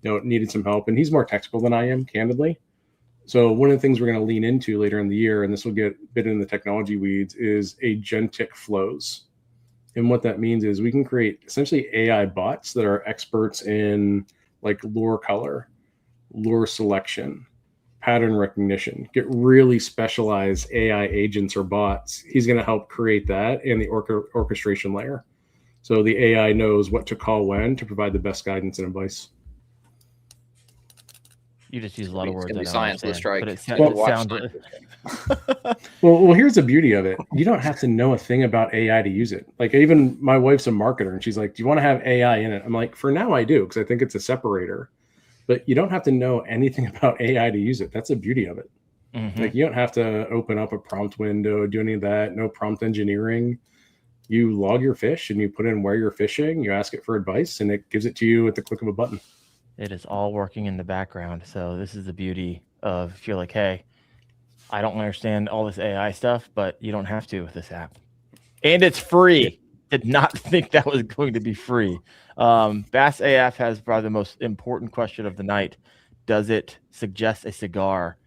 needed some help, and he's more technical than I am, candidly. So one of the things we're going to lean into later in the year, and this will get a bit in the technology weeds, is agentic flows. And what that means is we can create essentially AI bots that are experts in like lure color, lure selection, pattern recognition, get really specialized AI agents or bots. He's going to help create that in the orchestration layer. So the AI knows what to call when to provide the best guidance and advice. You just use a lot of words. It's going to be science with a strike. But it sounds well, here's the beauty of it. You don't have to know a thing about AI to use it. Like even my wife's a marketer and she's like, do you want to have AI in it? I'm like, for now I do, because I think it's a separator. But you don't have to know anything about AI to use it. That's the beauty of it. Like you don't have to open up a prompt window, do any of that. No prompt engineering. You log your fish and you put in where you're fishing. You ask it for advice and it gives it to you at the click of a button. It is all working in the background. So this is the beauty of, if you're like, hey, I don't understand all this AI stuff, but you don't have to with this app. And it's free. Did not think that was going to be free. Bass AF has probably the most important question of the night. Does it suggest a cigar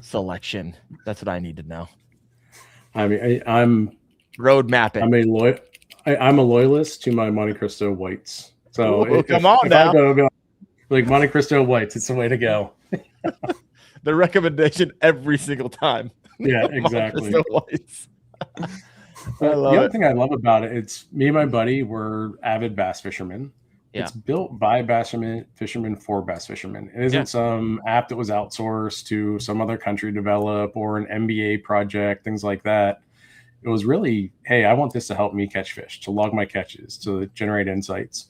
selection? That's what I need to know. I mean, I'm road mapping. I'm a loyalist to my Monte Cristo whites. So come on now. Like Monte Cristo whites, it's the way to go. The recommendation every single time. Yeah, exactly. Whites. The other thing I love about it, it's me and my buddy, we're avid bass fishermen. Yeah. It's built by bass fishermen for bass fishermen. It isn't some app that was outsourced to some other country to develop or an MBA project, things like that. It was really, hey, I want this to help me catch fish, to log my catches, to generate insights.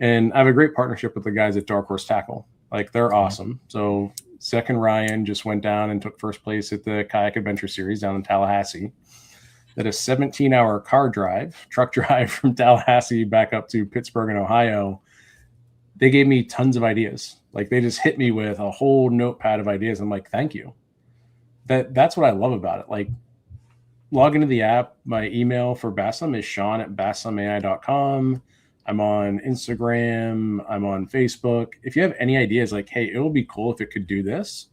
And I have a great partnership with the guys at Dark Horse Tackle. Like, they're awesome. So second Ryan just went down and took first place at the Kayak Adventure Series down in Tallahassee. That a 17-hour truck drive from Tallahassee back up to Pittsburgh in Ohio. they gave me tons of ideas. Like they just hit me with a whole notepad of ideas. I'm like, thank you. That's what I love about it. Like log into the app. My email for Bassam is sean@bassamai.com. I'm on Instagram. I'm on Facebook. If you have any ideas, like, hey, it would be cool if it could do this,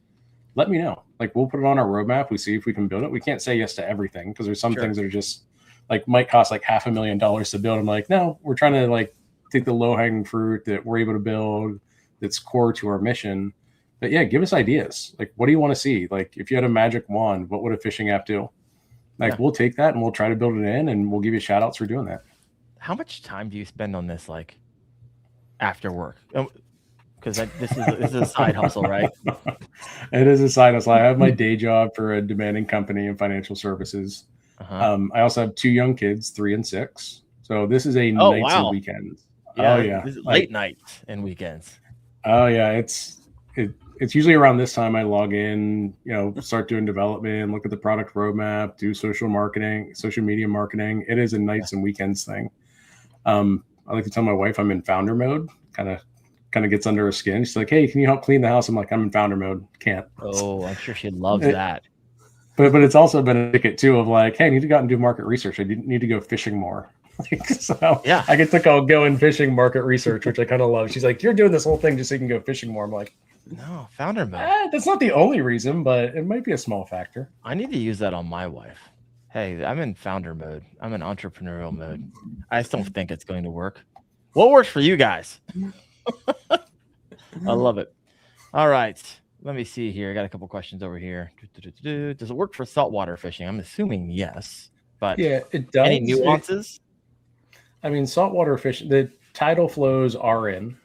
let me know. Like we'll put it on our roadmap. We see if we can build it. We can't say yes to everything because there's some things that are just like might cost like $500,000 to build. I'm like, no, we're trying to like take the low hanging fruit that we're able to build that's core to our mission. But yeah, give us ideas. Like, what do you want to see? Like, if you had a magic wand, what would a fishing app do? Like, we'll take that and we'll try to build it in, and we'll give you shout outs for doing that. How much time do you spend on this, like, after work? Because this is a side hustle, right? It is a side hustle. I have my day job for a demanding company in financial services. I also have 2 young kids, 3 and 6. So this is a nights and weekends. Yeah, this is late nights and weekends. Oh yeah, it's usually around this time I log in, start doing development, look at the product roadmap, do social media marketing. It is a nights and weekends thing. I like to tell my wife I'm in founder mode. Kind of gets under her skin. She's like, hey, can you help clean the house? I'm like, I'm in founder mode. Can't. Oh, I'm sure she loves that. But it's also been a ticket too of like, hey, I need to go out and do market research. I need to go fishing more. So yeah, I get to go in fishing market research, which I kind of love. She's like, you're doing this whole thing just so you can go fishing more. I'm like, no, founder mode. That's not the only reason, but it might be a small factor. I need to use that on my wife. Hey, I'm in founder mode. I'm in entrepreneurial mode. I just don't think it's going to work. What works for you guys? I love it. All right. Let me see here. I got a couple questions over here. Does it work for saltwater fishing? I'm assuming yes, but yeah, it does. Any nuances? I mean, saltwater fishing, the tidal flows are in,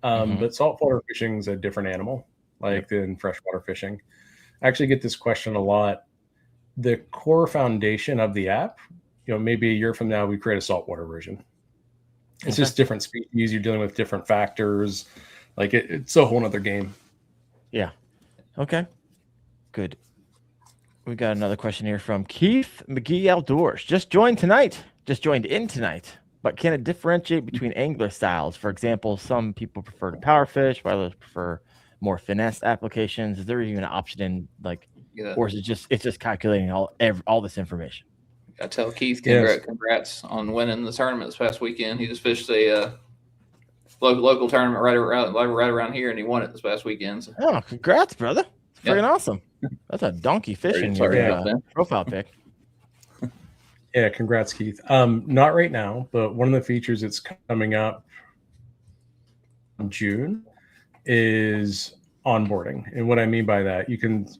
but saltwater fishing is a different animal, than freshwater fishing. I actually get this question a lot. The core foundation of the app, maybe a year from now, we create a saltwater version. It's just different species. You're dealing with different factors. Like it's a whole nother game. Yeah. Okay. Good. We got another question here from Keith McGee Outdoors. Just joined in tonight. But can it differentiate between angler styles? For example, some people prefer to power fish, while others prefer more finesse applications. Is there even an option in or is it's just calculating all this information? I tell Keith, congrats on winning the tournament this past weekend. He just fished a local tournament right around here, and he won it this past weekend. So. Oh, congrats, brother! It's freaking awesome. That's a donkey fishing profile pic. Yeah, congrats, Keith. Not right now, but one of the features that's coming up in June is onboarding. And what I mean by that,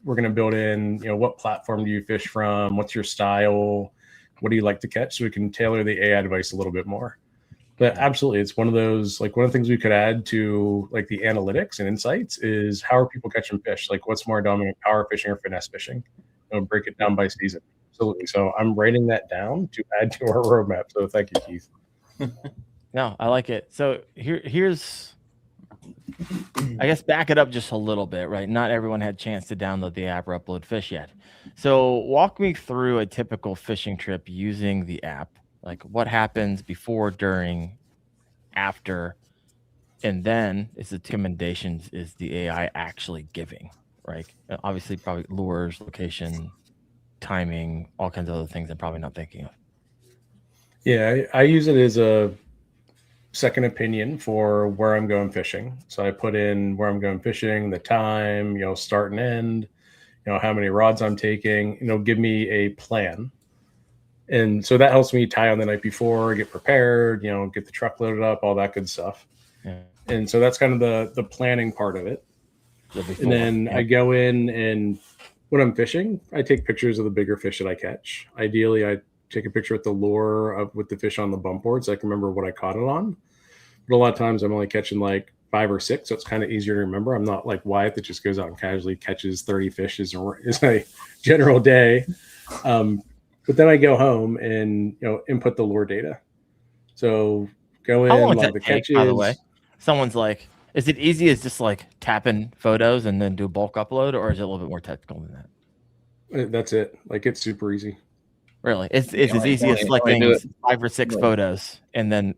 we're going to build in, what platform do you fish from? What's your style? What do you like to catch? So we can tailor the AI device a little bit more. But absolutely, it's one of those, one of the things we could add to the analytics and insights is how are people catching fish? What's more dominant, power fishing or finesse fishing? Break it down by season. Absolutely. So I'm writing that down to add to our roadmap. So thank you, Keith. No, I like it. So here's, I guess, back it up just a little bit, right? Not everyone had a chance to download the app or upload fish yet. So walk me through a typical fishing trip using the app. What happens before, during, after, and then is the recommendations is the AI actually giving, right? Obviously, probably lures, location, timing, all kinds of other things I'm probably not thinking of. Yeah, I use it as a second opinion for where I'm going fishing. So I put in where I'm going fishing, the time, start and end, how many rods I'm taking, give me a plan. And so that helps me tie on the night before, get prepared, get the truck loaded up, all that good stuff. Yeah. And so that's kind of the planning part of it. And then I go in, and when I'm fishing, I take pictures of the bigger fish that I catch. Ideally, I take a picture with the lure with the fish on the bump board so I can remember what I caught it on. But a lot of times I'm only catching 5 or 6, so it's kind of easier to remember. I'm not like Wyatt that just goes out and casually catches 30 fish is a general day. But then I go home and input the lure data. So go in, log the catches. By the way, someone's like, is it easy as just tapping photos and then do a bulk upload, or is it a little bit more technical than that? That's it. It's super easy. Really, it's as easy as selecting 5 or 6 photos and then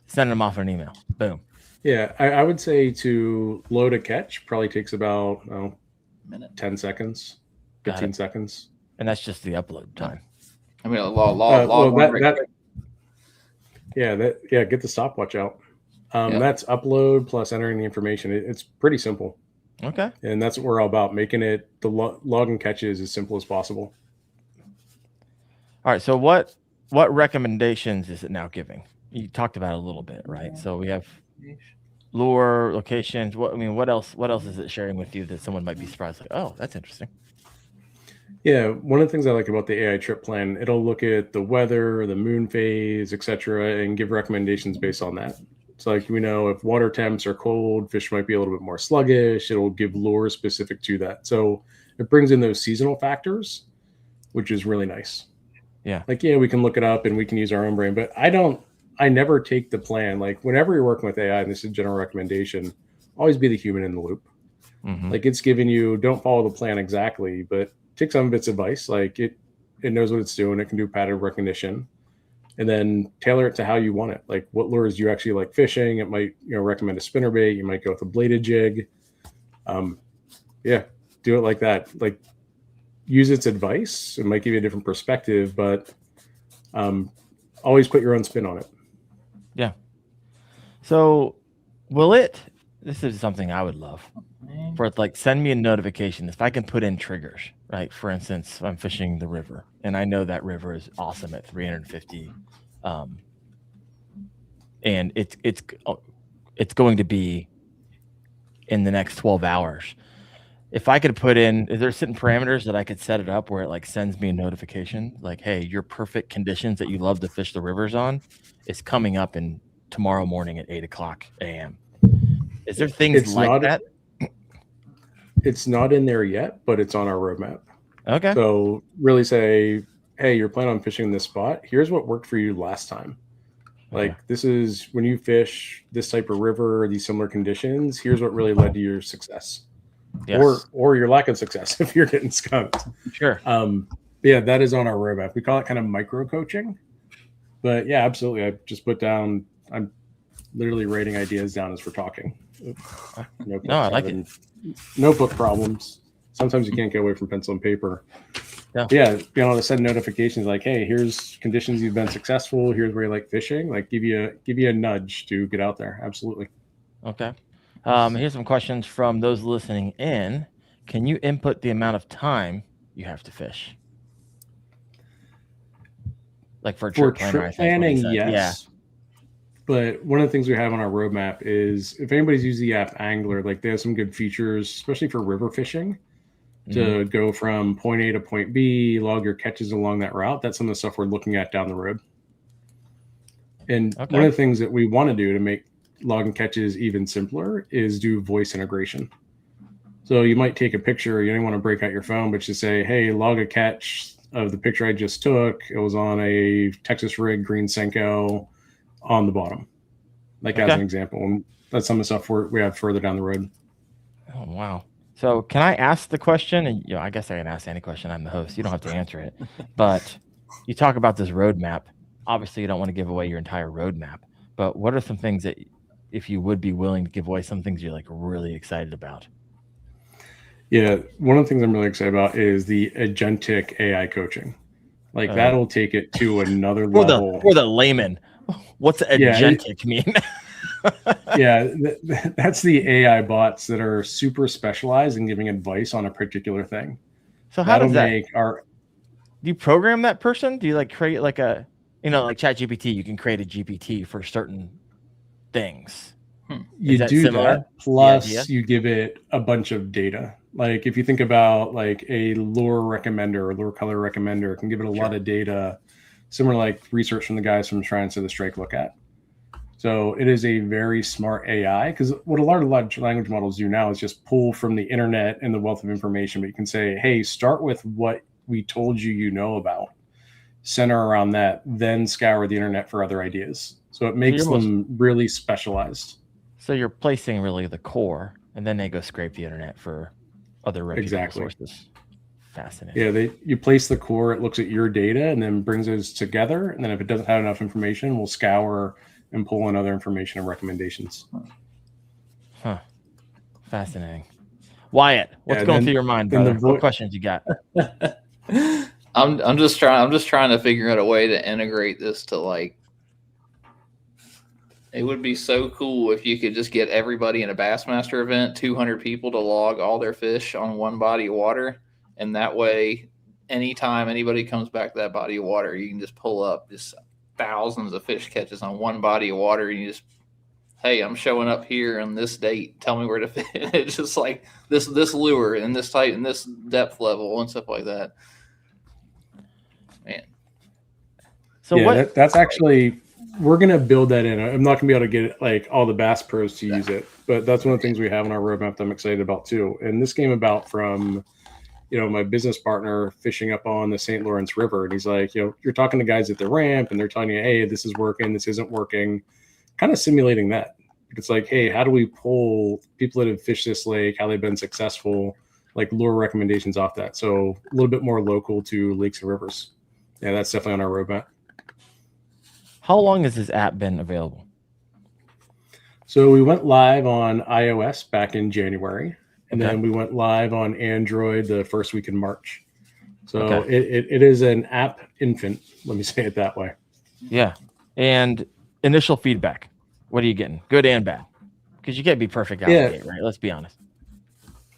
sending them off an email. Boom. Yeah, I would say to load a catch probably takes about Minute. 10 seconds, 15 seconds. And that's just the upload time. I mean, log Well, on. get the stopwatch out. That's upload plus entering the information. It's pretty simple. Okay. And that's what we're all about, making it the log and catches as simple as possible. All right. So what recommendations is it now giving? You talked about it a little bit, right? So we have lure, locations. What else is it sharing with you that someone might be surprised? Like, oh, that's interesting. Yeah, one of the things I like about the AI trip plan, it'll look at the weather, the moon phase, etc., and give recommendations based on that. So like we know if water temps are cold, fish might be a little bit more sluggish. It'll give lure specific to that. So it brings in those seasonal factors, which is really nice. Yeah. Like, we can look it up and we can use our own brain, but I never take the plan. Like whenever you're working with AI, and this is a general recommendation, always be the human in the loop. Mm-hmm. Like it's giving you, don't follow the plan exactly, but take some of its advice. Like it knows what it's doing. It can do pattern recognition, and then tailor it to how you want it. Like what lures do you actually like fishing? It might, recommend a spinnerbait. You might go with a bladed jig. Do it like that. Like use its advice. It might give you a different perspective, but always put your own spin on it. Yeah. So this is something I would love for it, like send me a notification if I can put in triggers, right? For instance, I'm fishing the river and I know that river is awesome at 350. And it's going to be in the next 12 hours. If I could put in, is there certain parameters that I could set it up where it like sends me a notification like, hey, your perfect conditions that you love to fish the rivers on is coming up in tomorrow morning at 8:00 a.m. Is there things that? It's not in there yet, but it's on our roadmap. Okay. So really say, hey, you're planning on fishing this spot. Here's what worked for you last time. Like this is when you fish this type of river, these similar conditions. Here's what really led to your success. Yes. Or your lack of success if you're getting skunked. Sure. That is on our roadmap. We call it kind of micro coaching. But yeah, absolutely. I just put down, I'm literally writing ideas down as we're talking. No, I like it. Notebook problems. Sometimes you can't get away from pencil and paper. Yeah. Being able to send notifications like, hey, here's conditions you've been successful. Here's where you like fishing. Like give you a nudge to get out there. Absolutely. Okay. Here's some questions from those listening in. Can you input the amount of time you have to fish? Like for trip planning, yes. Yeah. But one of the things we have on our roadmap is if anybody's used the app Angler, like they have some good features, especially for river fishing, to go from point A to point B, log your catches along that route. That's some of the stuff we're looking at down the road. And one of the things that we want to do to make logging catches even simpler is do voice integration. So you might take a picture, you don't want to break out your phone, but just say, hey, log a catch of the picture I just took. It was on a Texas rig, green Senko on the bottom, like as an example. And that's some of the stuff we have further down the road. Oh, wow. So can I ask the question? And I guess I can ask any question. I'm the host. You don't have to answer it. But you talk about this roadmap. Obviously, you don't want to give away your entire roadmap. But what are some things that, if you would be willing to give away, some things you're like really excited about? Yeah, one of the things I'm really excited about is the agentic AI coaching. Like that'll take it to another level. For the layman, what's agentic mean? That's the AI bots that are super specialized in giving advice on a particular thing. So how does that make do you program that person? Do you like create like a, like ChatGPT, you can create a GPT for certain things. You do that, plus you give it a bunch of data. Like if you think about like a lure recommender or lure color recommender, it can give it a lot of data, similar like research from the guys from Science of the Strike look at. So it is a very smart AI, because what a lot of large language models do now is just pull from the internet and the wealth of information. But you can say, hey, start with what we told you know about, center around that, then scour the internet for other ideas. So it makes them really specialized. So you're placing really the core, and then they go scrape the internet for other reputable sources. Fascinating. Yeah, you place the core, it looks at your data, and then brings those together. And then if it doesn't have enough information, we'll scour and pull in other information and recommendations. Huh. Fascinating. Wyatt, what's going through your mind, brother? What questions you got? I'm just trying to figure out a way to integrate this to like. It would be so cool if you could just get everybody in a Bassmaster event, 200 people to log all their fish on one body of water. And that way, anytime anybody comes back to that body of water, you can just pull up just thousands of fish catches on one body of water. And you just, hey, I'm showing up here on this date. Tell me where to fish. It's just like this lure and this type and this depth level and stuff like that. Man. So yeah, that's actually... We're going to build that in. I'm not going to be able to get like all the Bass pros to use it, but that's one of the things we have on our roadmap that I'm excited about too. And this came about from, my business partner fishing up on the St. Lawrence River. And he's like, you're talking to guys at the ramp and they're telling you, hey, this is working, this isn't working, kind of simulating that. It's like, hey, how do we pull people that have fished this lake, how they've been successful, like lure recommendations off that. So a little bit more local to lakes and rivers. Yeah, that's definitely on our roadmap. How long has this app been available? So we went live on iOS back in January, and then we went live on Android the first week in March. So it is an app infant. Let me say it that way. Yeah. And initial feedback. What are you getting? Good and bad. Because you can't be perfect out of the gate, right? Let's be honest.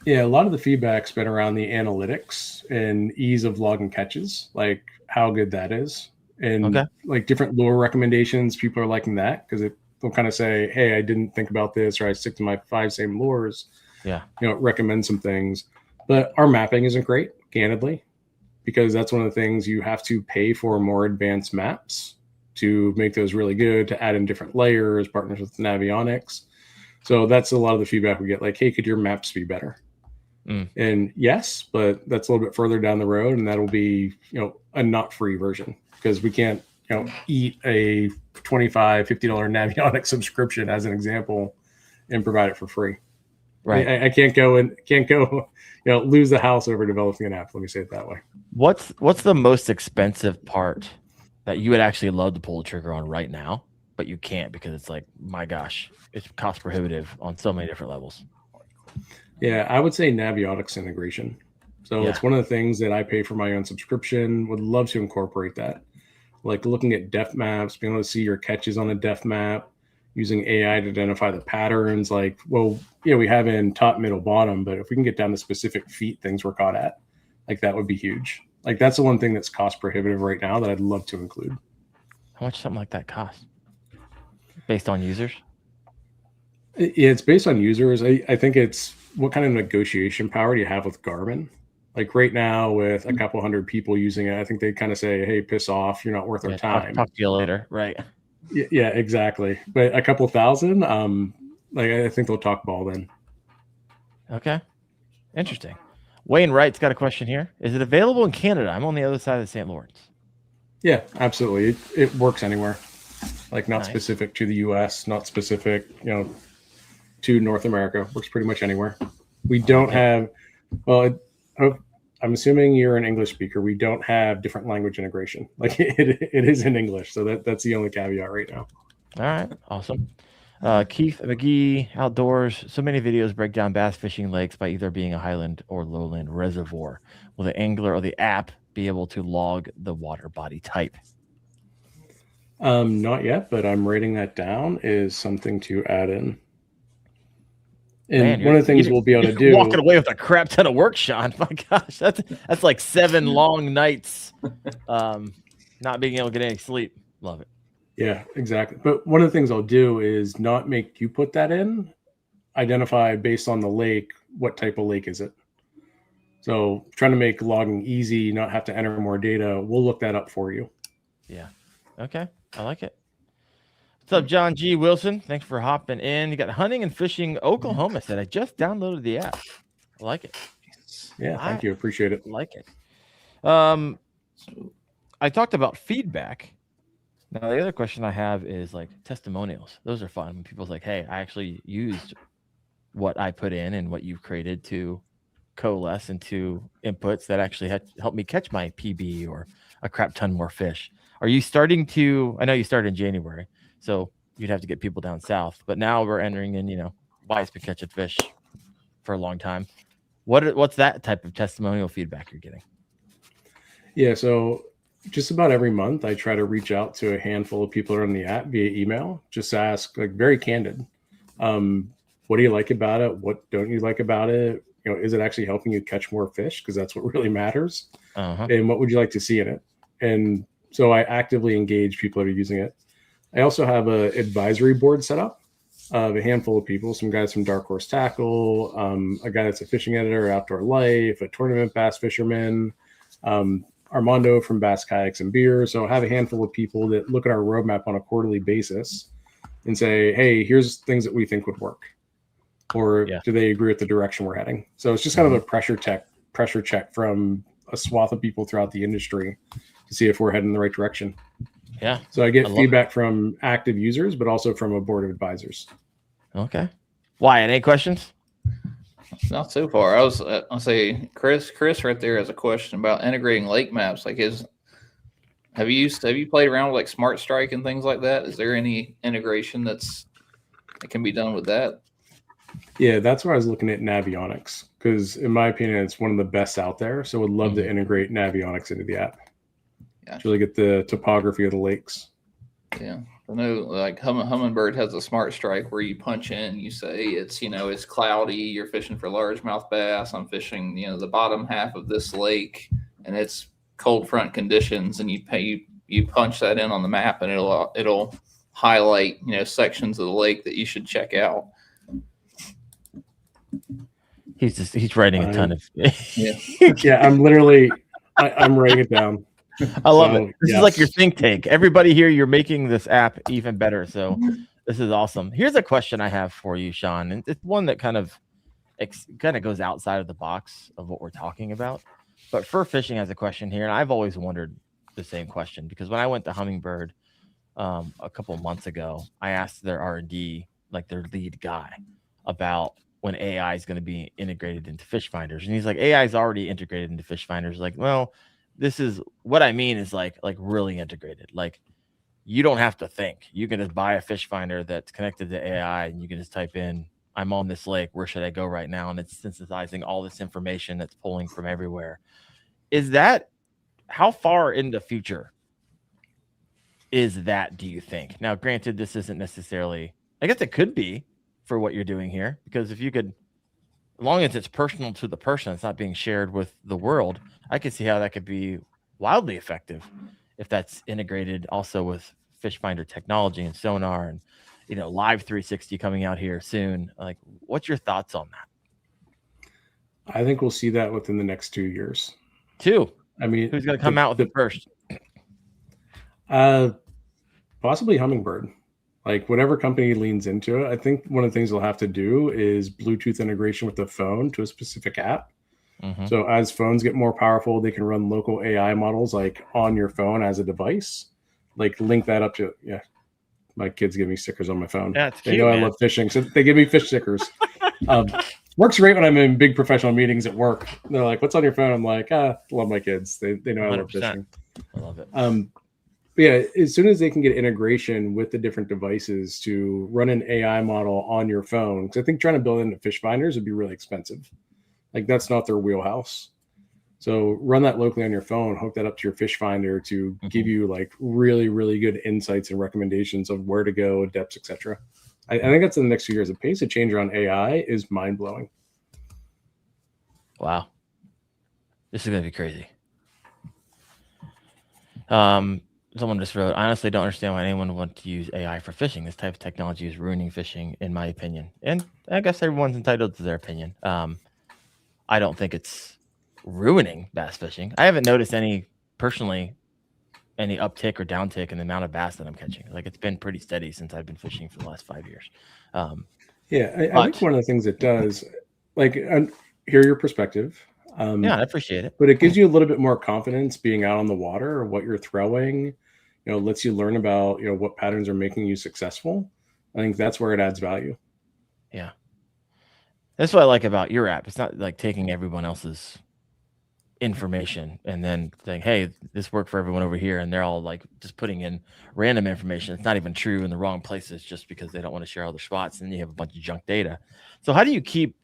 Yeah, a lot of the feedback's been around the analytics and ease of logging catches, like how good that is. And like different lure recommendations, people are liking that because they'll kind of say, hey, I didn't think about this, or I stick to my 5 same lures. Yeah. Recommend some things. But our mapping isn't great, candidly, because that's one of the things you have to pay for more advanced maps to make those really good, to add in different layers, partners with Navionics. So that's a lot of the feedback we get, like, hey, could your maps be better? And yes, but that's a little bit further down the road, and that'll be, a not free version. Because we can't, eat a $25, $50 Navionics subscription as an example and provide it for free. Right. I can't go lose the house over developing an app. Let me say it that way. What's the most expensive part that you would actually love to pull the trigger on right now, but you can't because it's like, my gosh, it's cost prohibitive on so many different levels? Yeah, I would say Navionics integration. So it's one of the things that I pay for my own subscription. Would love to incorporate that. Like looking at depth maps, being able to see your catches on a depth map, using AI to identify the patterns. Like, well, we have in top, middle, bottom, but if we can get down to specific feet things we're caught at, like that would be huge. Like that's the one thing that's cost prohibitive right now that I'd love to include. How much something like that cost? Based on users? It's based on users. I think it's what kind of negotiation power do you have with Garmin? Like right now with a couple hundred people using it, I think they kind of say, hey, piss off. You're not worth our time. Talk to you later. Right. Yeah, exactly. But a couple thousand, I think they'll talk ball then. Okay. Interesting. Wayne Wright's got a question here. Is it available in Canada? I'm on the other side of the St. Lawrence. Yeah, absolutely. It works anywhere. Like not specific to the US, not specific, to North America. Works pretty much anywhere. We don't have, I'm assuming you're an English speaker. We don't have different language integration. Like it is in English. So that's the only caveat right now. All right. Awesome. Keith McGee, Outdoors. So many videos break down bass fishing lakes by either being a highland or lowland reservoir. Will the angler or the app be able to log the water body type? Not yet, but I'm writing that down is something to add in. And one of the things we'll be able to do, walking away with a crap ton of work, Sean. My gosh, that's like 7 long nights, not being able to get any sleep. Love it. Yeah, exactly. But one of the things I'll do is not make you put that in. Identify based on the lake, what type of lake is it? So trying to make logging easy, not have to enter more data. We'll look that up for you. Yeah. Okay. I like it. What's up, John G. Wilson? Thanks for hopping in. You got Hunting and Fishing Oklahoma said, I just downloaded the app. I like it. Yeah, thank you. Appreciate it. Like it. I talked about feedback. Now, the other question I have is like testimonials. Those are fun. When people's like, hey, I actually used what I put in and what you've created to coalesce into inputs that actually helped me catch my PB or a crap ton more fish. Are you starting to, I know you started in January, so you'd have to get people down south, but now we're entering in, Wyatt's been catching fish for a long time. What's that type of testimonial feedback you're getting? Yeah, so just about every month, I try to reach out to a handful of people on the app via email. Just ask, like, very candid. What do you like about it? What don't you like about it? Is it actually helping you catch more fish? Because that's what really matters. And what would you like to see in it? And so I actively engage people that are using it. I also have an advisory board set up of a handful of people, some guys from Dark Horse Tackle, a guy that's a fishing editor, Outdoor Life, a tournament bass fisherman, Armando from Bass Kayaks and Beer. So I have a handful of people that look at our roadmap on a quarterly basis and say, hey, here's things that we think would work. Or do they agree with the direction we're heading? So it's just kind of a pressure check from a swath of people throughout the industry to see if we're heading in the right direction. Yeah. So I get feedback from active users, but also from a board of advisors. Okay. Wyatt, any questions? Not so far. I'll say Chris right there has a question about integrating lake maps. Like, have you played around with like Smart Strike and things like that? Is there any integration that can be done with that? Yeah, that's where I was looking at Navionics, because in my opinion, it's one of the best out there. So would love to integrate Navionics into the app. Yeah. To really get the topography of the lakes. Yeah. I know, like Humminbird has a Smart Strike where you punch in, you say it's cloudy, you're fishing for largemouth bass. I'm fishing, the bottom half of this lake, and it's cold front conditions, and you punch that in on the map, and it'll highlight sections of the lake that you should check out. He's writing a ton of yeah. I'm literally I'm writing it down. I love it. This is like your think tank. Everybody here, you're making this app even better. So this is awesome. Here's a question I have for you, Sean, and it's one that kind of goes outside of the box of what we're talking about. But Fur Fishing has a question here, and I've always wondered the same question, because when I went to Humminbird a couple of months ago, I asked their R&D, like their lead guy, about when AI is going to be integrated into fish finders, and he's like, AI is already integrated into fish finders. Like, well, this is what I mean is like really integrated. Like, you don't have to think. You can just buy a fish finder that's connected to AI, and you can just type in, I'm on this lake, where should I go right now? And it's synthesizing all this information that's pulling from everywhere. Is that, how far in the future is that, do you think? Now, granted, this isn't necessarily, I guess it could be for what you're doing here, because if you could, as long as it's personal to the person, it's not being shared with the world, I could see how that could be wildly effective if that's integrated also with fish finder technology and sonar and, Live 360 coming out here soon. Like, what's your thoughts on that? I think we'll see that within the next 2 years. I mean, who's going to come out with it first? Possibly Humminbird. Like, whatever company leans into it, I think one of the things they'll have to do is Bluetooth integration with the phone to a specific app. So as phones get more powerful, they can run local AI models like on your phone as a device, like link that up to, my kids give me stickers on my phone. Yeah, it's they cute, know man. I love fishing, so they give me fish stickers. Works great when I'm in big professional meetings at work. They're like, what's on your phone? I'm like, love my kids. They know I love 100%. fishing. I love it. But yeah, as soon as they can get integration with the different devices to run an AI model on your phone, because I think trying to build into fish finders would be really expensive. Like, that's not their wheelhouse. So run that locally on your phone, hook that up to your fish finder to give you like really, really good insights and recommendations of where to go, depths, etc. I think that's in the next few years. The pace of change around AI is mind blowing. Wow. This is going to be crazy. Someone just wrote, I honestly don't understand why anyone would want to use AI for fishing. This type of technology is ruining fishing, in my opinion. And I guess everyone's entitled to their opinion. I don't think it's ruining bass fishing. I haven't noticed any uptick or downtick in the amount of bass that I'm catching. Like, it's been pretty steady since I've been fishing for the last 5 years. I think one of the things it does, like, hear your perspective. I appreciate it. But it gives you a little bit more confidence being out on the water, or what you're throwing, lets you learn about, what patterns are making you successful. I think that's where it adds value. Yeah. That's what I like about your app. It's not like taking everyone else's information and then saying, hey, this worked for everyone over here, and they're all like just putting in random information. It's not even true in the wrong places just because they don't want to share other spots, and then you have a bunch of junk data. So how do you keep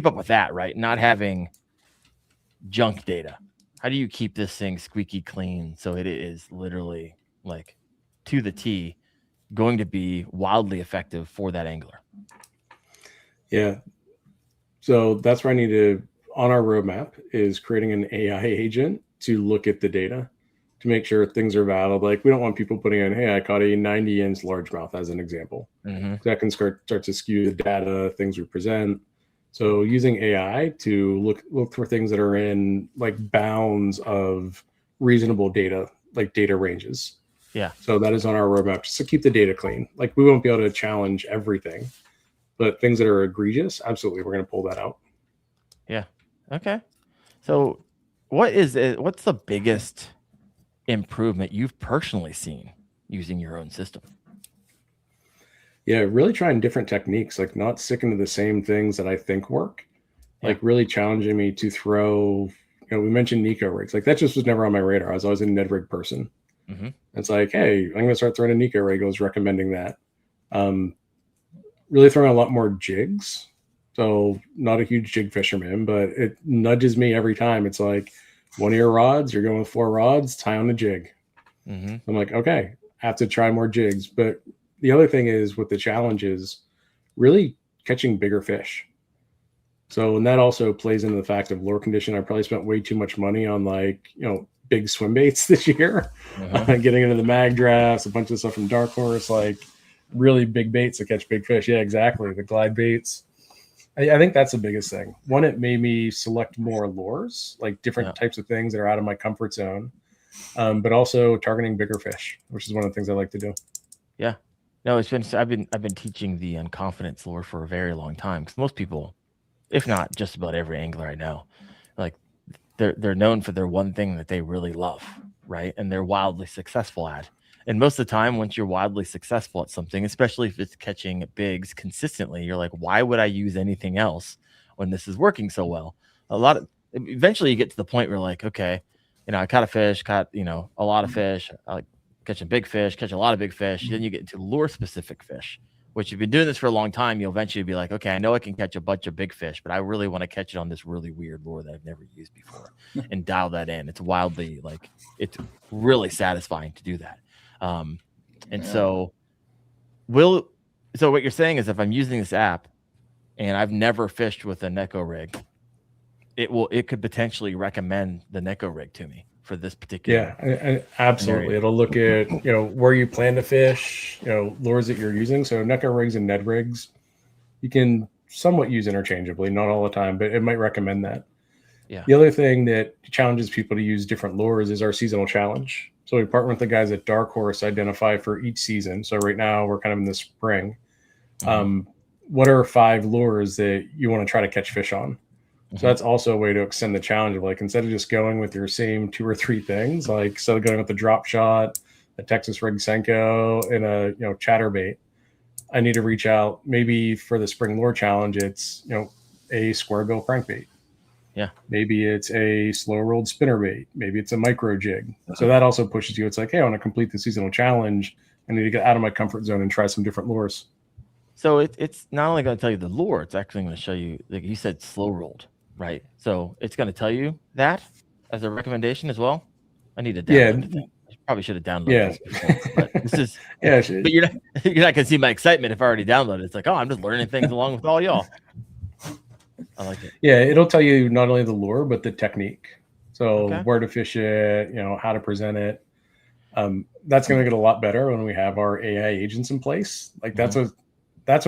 up with that, right? Not having junk data. How do you keep this thing squeaky clean so it is literally like to the T going to be wildly effective for that angler? Yeah. So that's where I need to, on our roadmap, is creating an AI agent to look at the data to make sure things are valid. Like, we don't want people putting in, hey, I caught a 90-inch largemouth as an example. That can start to skew the data, things we present. So using AI to look for things that are in like bounds of reasonable data, like data ranges. Yeah. So that is on our roadmap, just to keep the data clean. Like, we won't be able to challenge everything, but things that are egregious, absolutely, we're going to pull that out. Yeah. Okay. So what's the biggest improvement you've personally seen using your own system? Yeah, really trying different techniques, like not sticking to the same things that I think work. Like, really challenging me to throw, we mentioned Nico rigs. Like, that just was never on my radar. I was always a Ned rig person. It's like, hey, I'm going to start throwing a Nico rig. I was recommending that. Really throwing a lot more jigs. So not a huge jig fisherman, but it nudges me every time. It's like, one of your rods, you're going with 4 rods, tie on the jig. I'm like, okay, I have to try more jigs. But the other thing is, with the challenges, really catching bigger fish. So, and that also plays into the fact of lure condition. I probably spent way too much money on big swim baits this year, getting into the mag drafts, a bunch of stuff from Dark Horse, like really big baits to catch big fish. Yeah, exactly. The glide baits. I think that's the biggest thing. One, it made me select more lures, like different types of things that are out of my comfort zone, but also targeting bigger fish, which is one of the things I like to do. Yeah. No, I've been teaching the unconfidence lure for a very long time, because most people, if not just about every angler I know, like they're known for their one thing that they really love, right? And they're wildly successful at. And most of the time, once you're wildly successful at something, especially if it's catching bigs consistently, you're like, why would I use anything else when this is working so well? Eventually you get to the point where like, okay, I caught a fish, a lot of fish, I like catching big fish, catch a lot of big fish. Then you get into lure specific fish, which if you've been doing this for a long time, you'll eventually be like, okay, I know I can catch a bunch of big fish, but I really want to catch it on this really weird lure that I've never used before and dial that in. It's it's really satisfying to do that. So what you're saying is, if I'm using this app and I've never fished with a Neko rig, it could potentially recommend the Neko rig to me for this particular. Yeah, absolutely. Scenario. It'll look at, where you plan to fish, lures that you're using. So Neko rigs and Ned rigs, you can somewhat use interchangeably, not all the time, but it might recommend that. Yeah. The other thing that challenges people to use different lures is our seasonal challenge. So we partner with the guys at Dark Horse, identify for each season. So right now we're kind of in the spring. What are 5 lures that you want to try to catch fish on? So that's also a way to extend the challenge of, like, instead of just going with your same 2 or 3 things, like instead of going with the drop shot, a Texas rig Senko, and a chatterbait, I need to reach out. Maybe for the spring lure challenge, it's a square bill crankbait. Yeah. Maybe it's a slow rolled spinnerbait. Maybe it's a micro jig. So that also pushes you. It's like, hey, I want to complete the seasonal challenge. I need to get out of my comfort zone and try some different lures. So it's not only going to tell you the lure, it's actually going to show you, like you said, slow rolled, right? So it's going to tell you that as a recommendation as well. I need to download it. I probably should have downloaded this before, but this is but you're not going to see my excitement if I already downloaded it. It's like, oh, I'm just learning things along with all y'all. I like it. Yeah, it'll tell you not only the lure, but the technique. So where to fish it, how to present it. That's going to get a lot better when we have our AI agents in place. Like that's when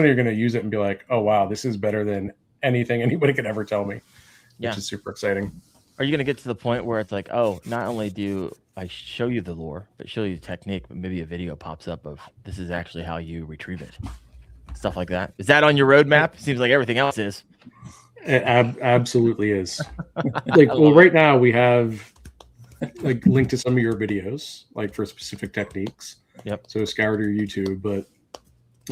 you're going to use it and be like, oh, wow, this is better than anything anybody could ever tell me, which is super exciting. Are you going to get to the point where it's like, oh, not only do I show you the lure, but show you the technique, but maybe a video pops up of this is actually how you retrieve it. Stuff like that. Is that on your roadmap? Seems like everything else is. It absolutely is. Right now we have linked to some of your videos, like for specific techniques. Yep. So scour your YouTube, but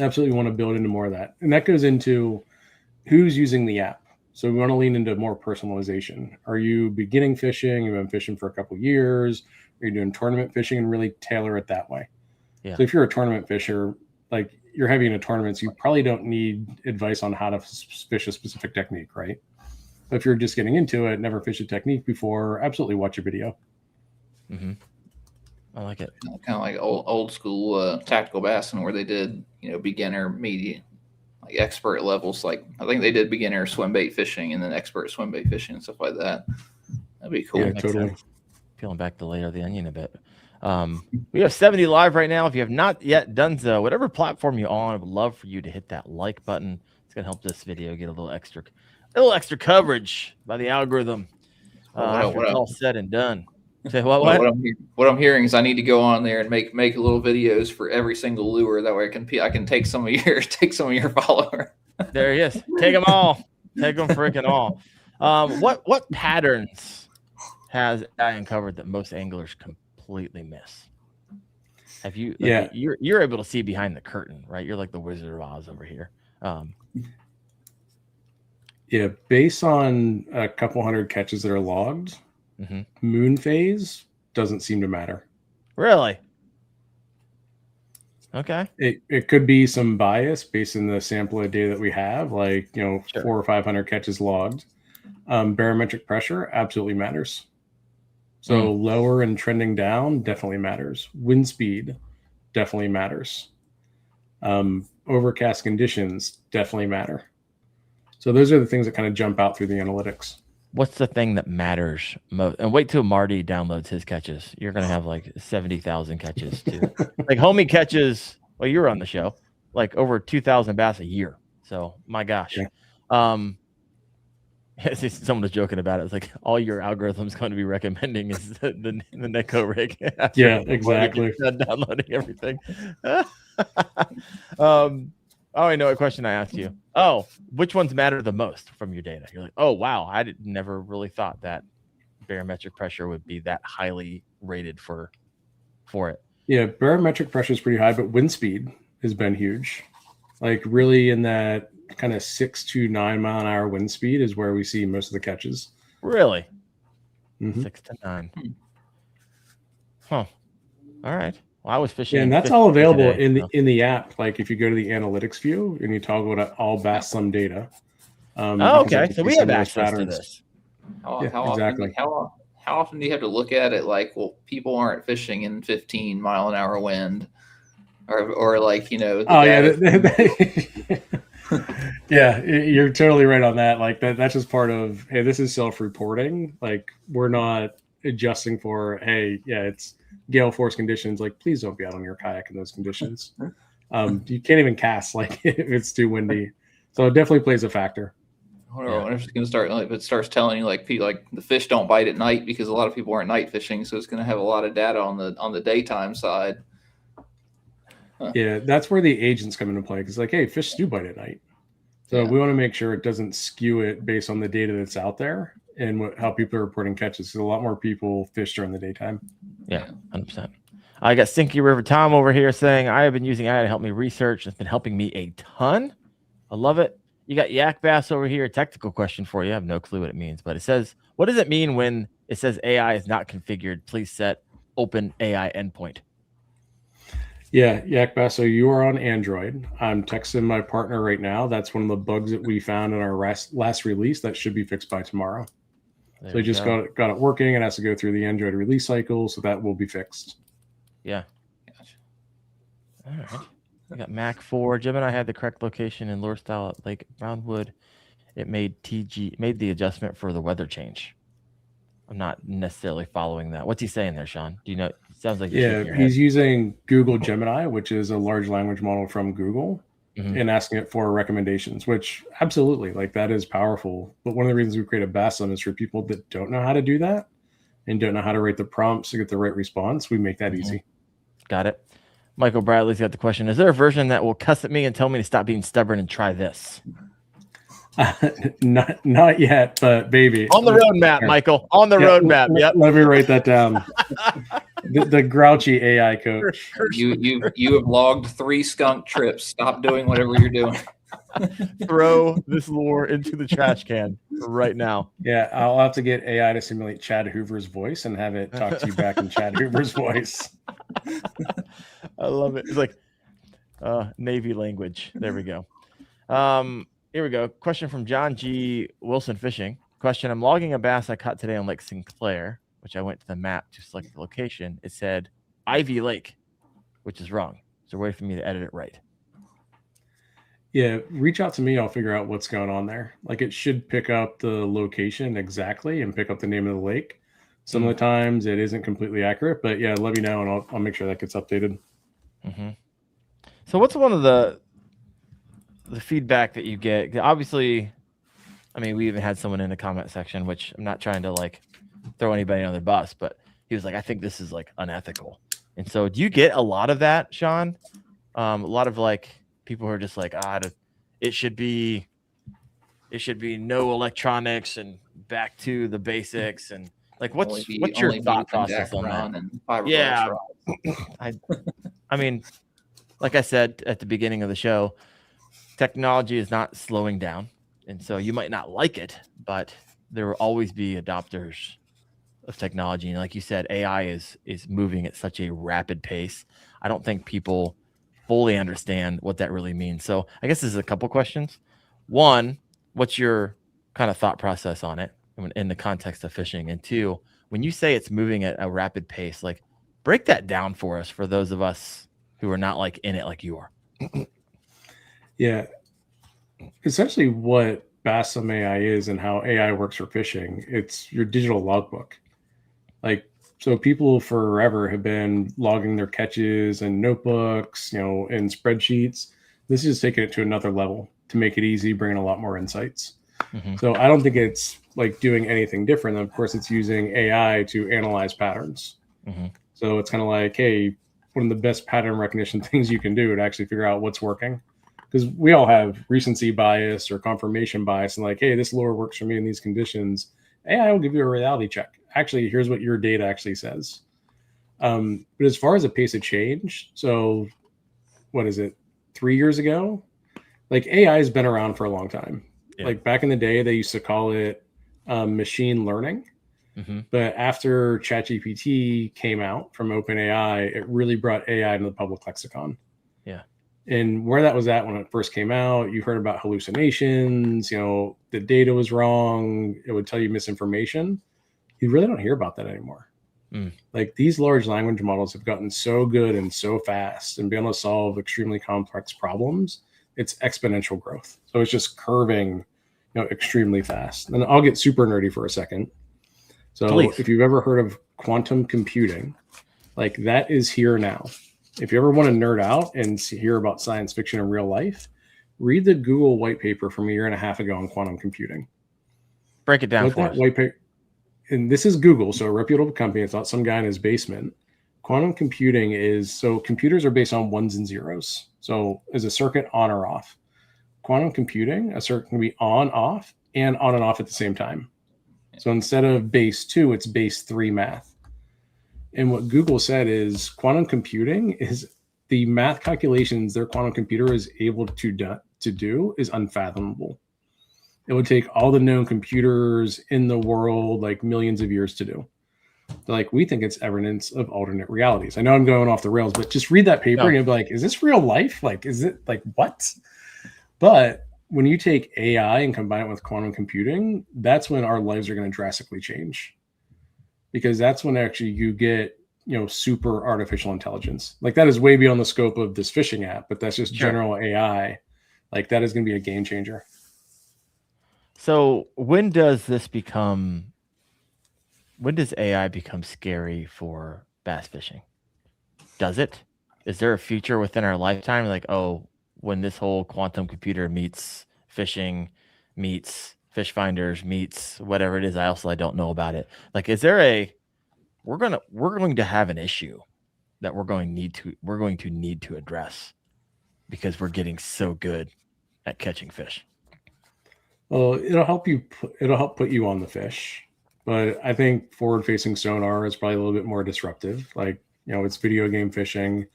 absolutely want to build into more of that. And that goes into who's using the app. So we want to lean into more personalization. Are you beginning fishing? You've been fishing for a couple of years. Are you doing tournament fishing, and really tailor it that way? Yeah. So if you're a tournament fisher, like you're heavy into tournaments, you probably don't need advice on how to fish a specific technique, right? But if you're just getting into it, never fished a technique before, absolutely watch a video. Mm-hmm. I like it. Kind of like old school tactical bassin, where they did, beginner, medium, like expert levels. Like I think they did beginner swim bait fishing and then expert swim bait fishing and stuff like that. That'd be cool. Yeah, totally. Sense. Peeling back the layer of the onion a bit. We have 70 live right now. If you have not yet done so, whatever platform you're on, I would love for you to hit that like button. It's gonna help this video get a little extra coverage by the algorithm. After it's all said and done. Say what? What I'm hearing is I need to go on there and make little videos for every single lure. That way I can take some of your followers. There he is. Take them all. Take them freaking all. What patterns has I uncovered that most anglers completely miss? Have you? Yeah, you're able to see behind the curtain, right? You're like the Wizard of Oz over here. Yeah, based on a couple hundred catches that are logged. Mm-hmm. Moon phase doesn't seem to matter. Really? Okay. It could be some bias based on the sample of data that we have, like, sure. 400 or 500 catches logged. Barometric pressure absolutely matters. So lower and trending down definitely matters. Wind speed definitely matters. Overcast conditions definitely matter. So those are the things that kind of jump out through the analytics. What's the thing that matters most? And wait till Marty downloads his catches. You're going to have like 70,000 catches too. Like homie catches, well, you were on the show, like over 2,000 bass a year. So my gosh. Yeah. Someone was joking about it. It's like all your algorithm's going to be recommending is the Neko rig. Yeah, exactly. Downloading everything. I know what question I asked you. Oh, which ones matter the most from your data? You're like, oh, wow. I never really thought that barometric pressure would be that highly rated for it. Yeah, barometric pressure is pretty high, but wind speed has been huge. Like really in that kind of 6 to 9 mile an hour wind speed is where we see most of the catches. Really? Mm-hmm. 6 to 9. Huh. All right. Well, I was fishing. Yeah, and that's all available today, in the app. Like if you go to the analytics view and you toggle to all bass sum data. Okay. So we have access to this. Exactly. How often do you have to look at it? Like, well, people aren't fishing in 15 mile an hour wind, or like yeah, you're totally right on that. Like that's just part of, hey, this is self-reporting. Like we're not adjusting for, hey, yeah, it's gale force conditions. Like, please don't be out on your kayak in those conditions. You can't even cast like if it's too windy. So it definitely plays a factor. I wonder if it's going to start, like, if it starts telling you like the fish don't bite at night because a lot of people aren't night fishing, so it's going to have a lot of data on the daytime side. Yeah, that's where the agents come into play, because like, hey, fish do bite at night, so we want to make sure it doesn't skew it based on the data that's out there and how people are reporting catches. Because a lot more people fish during the daytime. Yeah, 100%. I got Stinky River Tom over here saying I have been using AI to help me research. It's been helping me a ton. I love it. You got Yak Bass over here. Technical question for you. I have no clue what it means, but it says, what does it mean when it says AI is not configured? Please set open AI endpoint. Yeah, Yak Bass. So you are on Android. I'm texting my partner right now. That's one of the bugs that we found in our last release that should be fixed by tomorrow. So we just got it working. It has to go through the Android release cycle, so that will be fixed. Yeah. Gotcha. All right. We got Mac 4. Jim and I had the correct location in lure style at Lake Brownwood. It made the adjustment for the weather change. I'm not necessarily following that. What's he saying there, Sean? Do you know? It sounds like he's using Google Gemini, which is a large language model from Google, and asking it for recommendations, which absolutely, like, that is powerful. But one of the reasons we created BASSum is for people that don't know how to do that and don't know how to write the prompts to get the right response. We make that easy. Got it. Michael Bradley's got the question. Is there a version that will cuss at me and tell me to stop being stubborn and try this? Not yet, but baby. On the roadmap, Michael. On the roadmap. Yep. Let me write that down. the grouchy AI coach. You have logged 3 skunk trips. Stop doing whatever you're doing. Throw this lure into the trash can right now. Yeah, I'll have to get AI to simulate Chad Hoover's voice and have it talk to you back in Chad Hoover's voice. I love it. It's like Navy language. There we go. Here we go. Question from John G. Wilson Fishing. Question: I'm logging a bass I caught today on Lake Sinclair, which I went to the map to select the location. It said Ivy Lake, which is wrong. So wait for me to edit it right. Yeah, reach out to me. I'll figure out what's going on there. Like, it should pick up the location exactly and pick up the name of the lake. Some of the times it isn't completely accurate, but yeah, let me know and I'll make sure that gets updated. Mm-hmm. So what's one of the feedback that you get? Obviously, I mean, we even had someone in the comment section, which I'm not trying to like throw anybody on their bus, but he was like, I think this is like unethical. And so do you get a lot of that, Sean? A lot of like people who are just like, it should be no electronics and back to the basics. And like, what's your thought process on that? Yeah. I mean, like I said at the beginning of the show, technology is not slowing down. And so you might not like it, but there will always be adopters of technology. And like you said, AI is moving at such a rapid pace. I don't think people fully understand what that really means. So I guess there's a couple questions. One, what's your kind of thought process on it in the context of fishing? And two, when you say it's moving at a rapid pace, like break that down for us, for those of us who are not like in it like you are. Yeah. Essentially what Bassam AI is and how AI works for fishing, it's your digital logbook. Like, so people forever have been logging their catches and notebooks, and spreadsheets. This is taking it to another level to make it easy, bringing a lot more insights. Mm-hmm. So I don't think it's like doing anything different. Of course, it's using AI to analyze patterns. Mm-hmm. So it's kind of like, hey, one of the best pattern recognition things you can do to actually figure out what's working. Because we all have recency bias or confirmation bias, and like, hey, this lure works for me in these conditions. AI will give you a reality check. Actually, here's what your data actually says. But as far as the pace of change, so what is it, 3 years ago? Like, AI has been around for a long time. Yeah. Like back in the day, they used to call it machine learning. Mm-hmm. But after ChatGPT came out from OpenAI, it really brought AI into the public lexicon. Yeah. And where that was at when it first came out, you heard about hallucinations, the data was wrong. It would tell you misinformation. You really don't hear about that anymore. Like, these large language models have gotten so good and so fast and been able to solve extremely complex problems. It's exponential growth. So it's just curving, extremely fast. And I'll get super nerdy for a second. So Please. If you've ever heard of quantum computing, like, that is here now. If you ever want to nerd out and hear about science fiction in real life, read the Google white paper from 1.5 years ago on quantum computing. Break it down for us. White paper, and this is Google, so a reputable company. It's not some guy in his basement. Quantum computing so computers are based on ones and zeros. So is a circuit on or off? Quantum computing, a circuit can be on, off, and on and off at the same time. So instead of base 2, it's base 3 math. And what Google said is quantum computing is the math calculations their quantum computer is able to do is unfathomable. It would take all the known computers in the world like millions of years to do. Like, we think it's evidence of alternate realities. I know I'm going off the rails, but just read that paper and you'll be like, is this real life? Like, is it like what? But when you take AI and combine it with quantum computing, that's when our lives are going to drastically change. Because that's when actually you get, super artificial intelligence. Like, that is way beyond the scope of this fishing app, but that's just general AI. Like, that is going to be a game changer. So when does AI become scary for bass fishing? Does it? Is there a future within our lifetime? Like, when this whole quantum computer meets fishing, meets fish finders, meets whatever it is, I don't know about it. Like, is there we're going to have an issue that we're going to need to address because we're getting so good at catching fish? Well, it'll help put you on the fish, but I think forward-facing sonar is probably a little bit more disruptive. Like, it's video game fishing,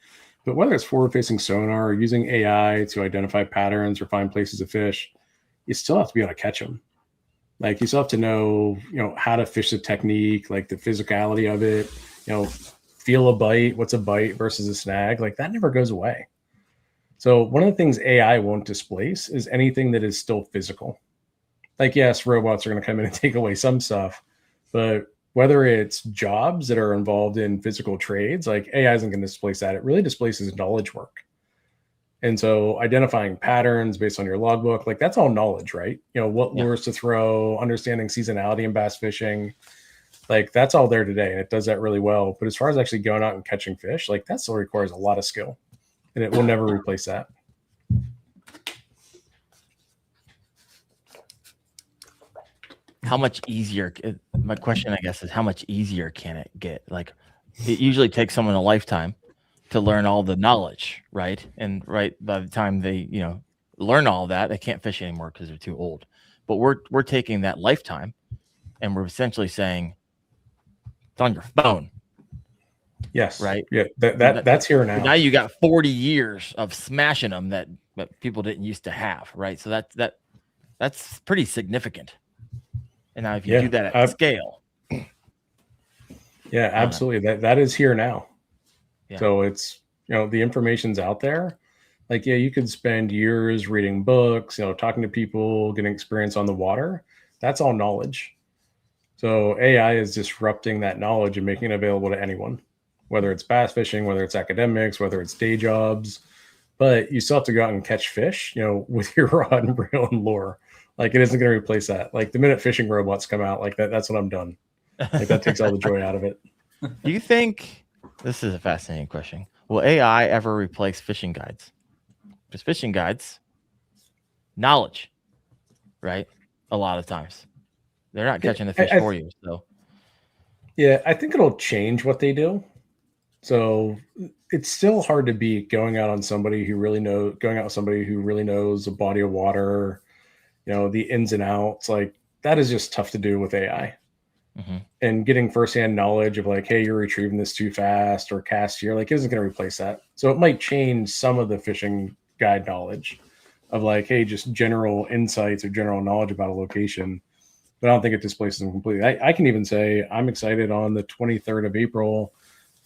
But whether it's forward-facing sonar or using AI to identify patterns or find places to fish, you still have to be able to catch them. Like you still have to know, how to fish the technique, like the physicality of it, feel a bite, what's a bite versus a snag. Like that never goes away. So one of the things AI won't displace is anything that is still physical. Like, yes, robots are going to come in and take away some stuff, but whether it's jobs that are involved in physical trades, like AI isn't going to displace that. It really displaces knowledge work. And so identifying patterns based on your logbook, like that's all knowledge, right? What lures to throw, understanding seasonality in bass fishing, like that's all there today. And it does that really well. But as far as actually going out and catching fish, like that still requires a lot of skill and it will never replace that. How much easier? My question, I guess, is how much easier can it get? Like it usually takes someone a lifetime to learn all the knowledge, right? And by the time they, learn all that, they can't fish anymore because they're too old. But we're taking that lifetime and we're essentially saying it's on your phone. Yes. Right. Yeah. That's here now. Now you got 40 years of smashing them that people didn't used to have. Right. So that's pretty significant. And now if you do that at scale. Yeah, absolutely. That is here now. Yeah. So it's, the information's out there. Like, you could spend years reading books, talking to people, getting experience on the water. That's all knowledge. So AI is disrupting that knowledge and making it available to anyone, whether it's bass fishing, whether it's academics, whether it's day jobs. But you still have to go out and catch fish, with your rod and reel and lure. Like it isn't going to replace that. Like the minute fishing robots come out, like that's when I'm done. Like that takes all the joy out of it. Do you think, this is a fascinating question, will AI ever replace fishing guides? Because fishing guides, knowledge, right? A lot of times. They're not catching the fish for you. So yeah, I think it'll change what they do. So it's still hard to beat going out with somebody who really knows a body of water, the ins and outs. Like that is just tough to do with AI. Mm-hmm. And getting firsthand knowledge of like, hey, you're retrieving this too fast or cast here, like isn't going to replace that. So it might change some of the fishing guide knowledge of like, hey, just general insights or general knowledge about a location. But I don't think it displaces them completely. I can even say I'm excited on the 23rd of April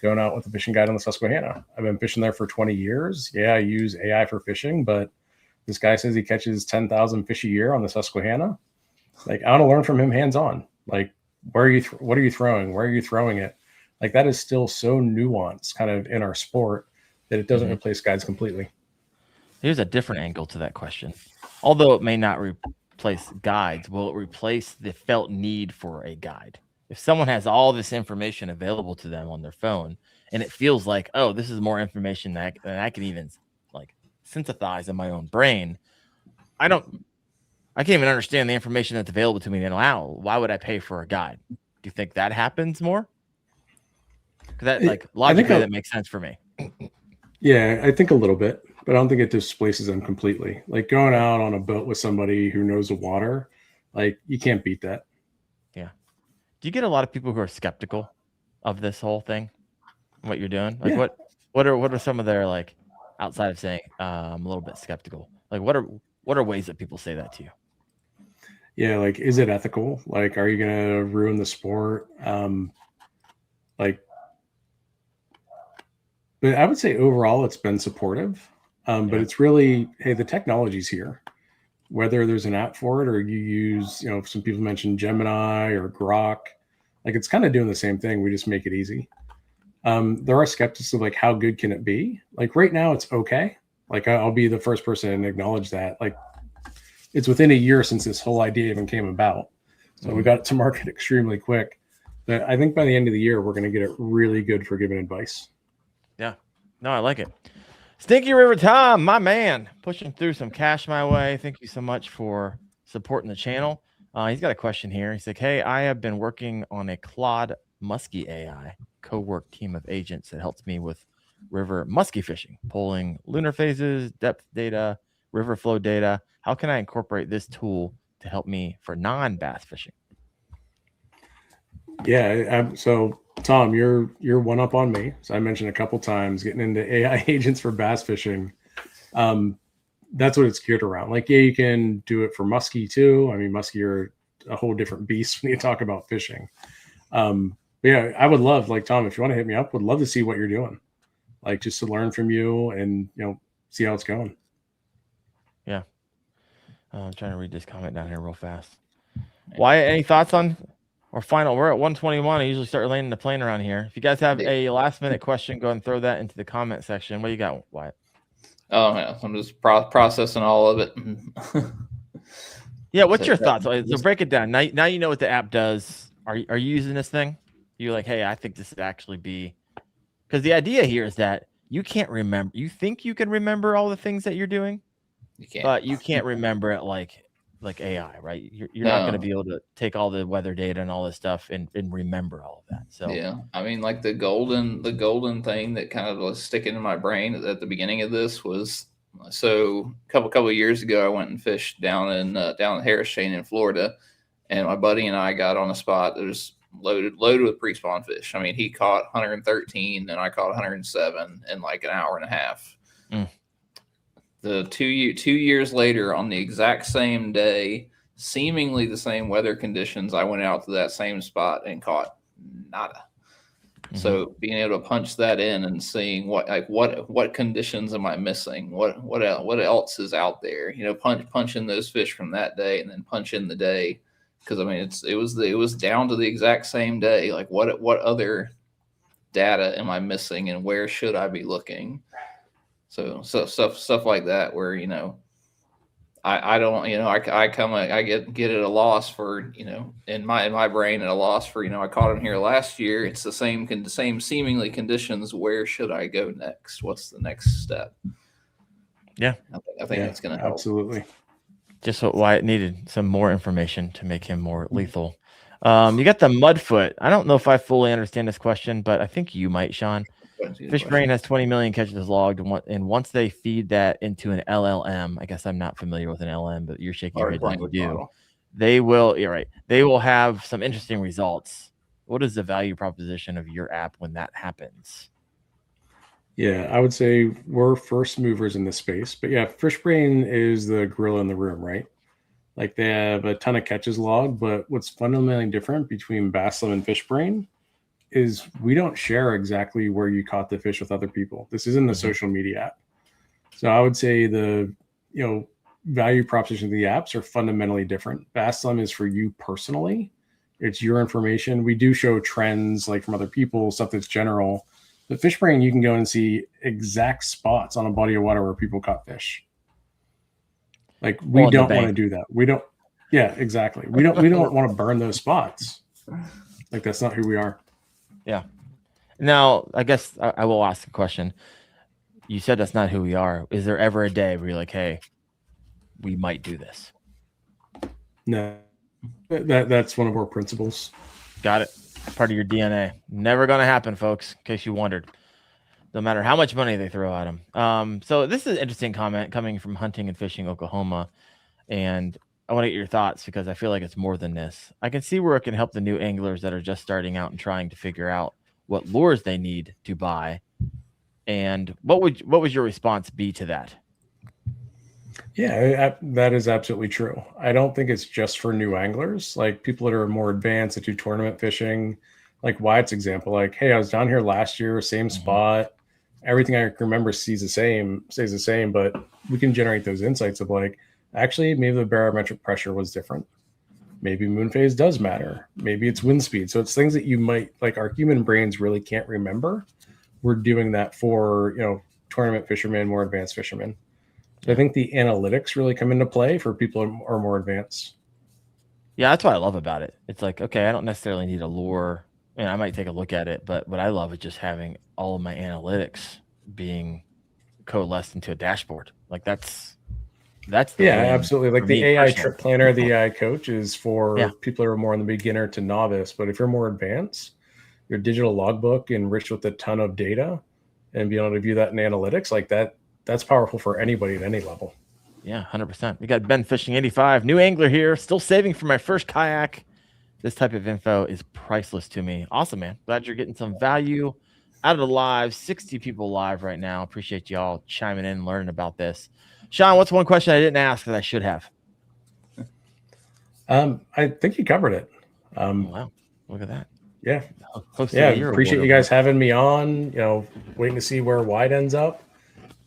going out with a fishing guide on the Susquehanna. I've been fishing there for 20 years. Yeah, I use AI for fishing, but this guy says he catches 10,000 fish a year on the Susquehanna. Like, I want to learn from him hands-on. Like, what are you throwing? Where are you throwing it? Like, that is still so nuanced kind of in our sport that it doesn't replace guides completely. Here's a different angle to that question. Although it may not replace guides, will it replace the felt need for a guide? If someone has all this information available to them on their phone and it feels like, oh, this is more information than I can even like synthesize in my own brain, I can't even understand the information that's available to me now. Why would I pay for a guide? Do you think that happens more? Because that, like, logically, that makes sense for me. Yeah, I think a little bit, but I don't think it displaces them completely. Like going out on a boat with somebody who knows the water, like you can't beat that. Yeah. Do you get a lot of people who are skeptical of this whole thing, what you're doing? Like, Yeah. what are some of their, like, outside of saying I'm a little bit skeptical? Like, what are ways that people say that to you? Yeah, like, is it ethical? Like, are you gonna ruin the sport? But I would say overall it's been supportive. But it's really, hey, the technology's here. Whether there's an app for it or you use, some people mentioned Gemini or Grok, like it's kind of doing the same thing. We just make it easy. There are skeptics of like, how good can it be? Like right now it's okay. Like I'll be the first person to acknowledge that. Like it's within a year since this whole idea even came about. So we got it to market extremely quick. But I think by the end of the year, we're going to get it really good for giving advice. Yeah. No, I like it. Stinky River Tom, my man, pushing through some cash my way. Thank you so much for supporting the channel. He's got a question here. He's like, hey, I have been working on a Claude Muskie AI co-work team of agents that helps me with river muskie fishing, pulling lunar phases, depth data, river flow data. How can I incorporate this tool to help me for non-bass fishing? Yeah. So Tom, you're one up on me. So I mentioned a couple times getting into AI agents for bass fishing. That's what it's geared around. Like, yeah, you can do it for muskie too. I mean, muskie are a whole different beast when you talk about fishing. But yeah, I would love, like, Tom, if you want to hit me up, would love to see what you're doing, like, just to learn from you and see how it's going. Yeah. I'm trying to read this comment down here real fast. Wyatt, any thoughts on or final? We're at 121. I usually start landing the plane around here. If you guys have a last minute question, go and throw that into the comment section. What do you got, Wyatt? Oh yeah, I'm just processing all of it. Yeah, what's your thoughts? So break it down. Now you know what the app does. Are you using this thing? You're like, hey, I think this would actually be, because the idea here is that you can't remember. You think you can remember all the things that you're doing, but you can't remember it like AI, right? You're not going to be able to take all the weather data and all this stuff and remember all of that. So yeah, I mean, like the golden thing that kind of was sticking in my brain at the beginning of this was, so a couple of years ago, I went and fished down in Harris Chain in Florida, and my buddy and I got on a spot that was loaded with pre-spawn fish. I mean, he caught 113 and I caught 107 in like an hour and a half. The 2 years later, on the exact same day, seemingly the same weather conditions, I went out to that same spot and caught nada. So being able to punch that in and seeing what conditions am I missing? What else is out there? Punch in those fish from that day and then punch in the day, because I mean it was down to the exact same day. Like what other data am I missing and where should I be looking? So stuff like that where I don't I get at a loss for in my brain at a loss for I caught him here last year. It's the same seemingly conditions. Where should I go next? What's the next step? Yeah, I think that's going to help. Absolutely. Just what Wyatt needed, some more information to make him more lethal. You got the mudfoot. I don't know if I fully understand this question, but I think you might, Sean. Fishbrain has 20 million catches logged, and once they feed that into an LLM, I guess I'm not familiar with an LM, but you're shaking your head like you do. They will. You're right. They will have some interesting results. What is the value proposition of your app when that happens? Yeah, I would say we're first movers in this space, but yeah, Fishbrain is the gorilla in the room, right? Like they have a ton of catches logged, but what's fundamentally different between Baslam and Fishbrain is we don't share exactly where you caught the fish with other people. This isn't a social media app. So I would say the value proposition of the apps are fundamentally different. Baslam is for you personally. It's your information. We do show trends like from other people, stuff that's general. But Fishbrain, you can go and see exact spots on a body of water where people caught fish. Like we don't want to do that. We don't. Yeah, exactly. We don't want to burn those spots. Like that's not who we are. Yeah. Now, I guess I will ask a question. You said that's not who we are. Is there ever a day where you're like, hey, we might do this? No. That's one of our principles. Got it. Part of your DNA. Never going to happen, folks, in case you wondered. No matter how much money they throw at them. So this is an interesting comment coming from Hunting and Fishing Oklahoma. And I want to get your thoughts because I feel like it's more than this. I can see where it can help the new anglers that are just starting out and trying to figure out what lures they need to buy. And what would your response be to that? Yeah, that is absolutely true. I don't think it's just for new anglers, like people that are more advanced that do tournament fishing, like Wyatt's example. Like, hey, I was down here last year, same spot. Everything I remember stays the same, but we can generate those insights of like, actually, maybe the barometric pressure was different. Maybe moon phase does matter. Maybe it's wind speed. So it's things that you might, like our human brains really can't remember. We're doing that for, tournament fishermen, more advanced fishermen. So I think the analytics really come into play for people who are more advanced. Yeah, that's what I love about it. It's like, okay, I don't necessarily need a lure. And I might take a look at it, but what I love is just having all of my analytics being coalesced into a dashboard. Like that's absolutely. Like the AI trip planner, the AI coach is for people who are more on the beginner to novice. But if you're more advanced, your digital logbook enriched with a ton of data and being able to view that in analytics like that, that's powerful for anybody at any level. Yeah, 100%. We got Ben Fishing 85, new angler here, still saving for my first kayak. This type of info is priceless to me. Awesome, man. Glad you're getting some value out of the live. 60 people live right now. Appreciate y'all chiming in and learning about this. Sean, what's one question I didn't ask that I should have? I think you covered it. Wow. Look at that. Yeah. Hosting Appreciate you guys having me on, waiting to see where Wyatt ends up.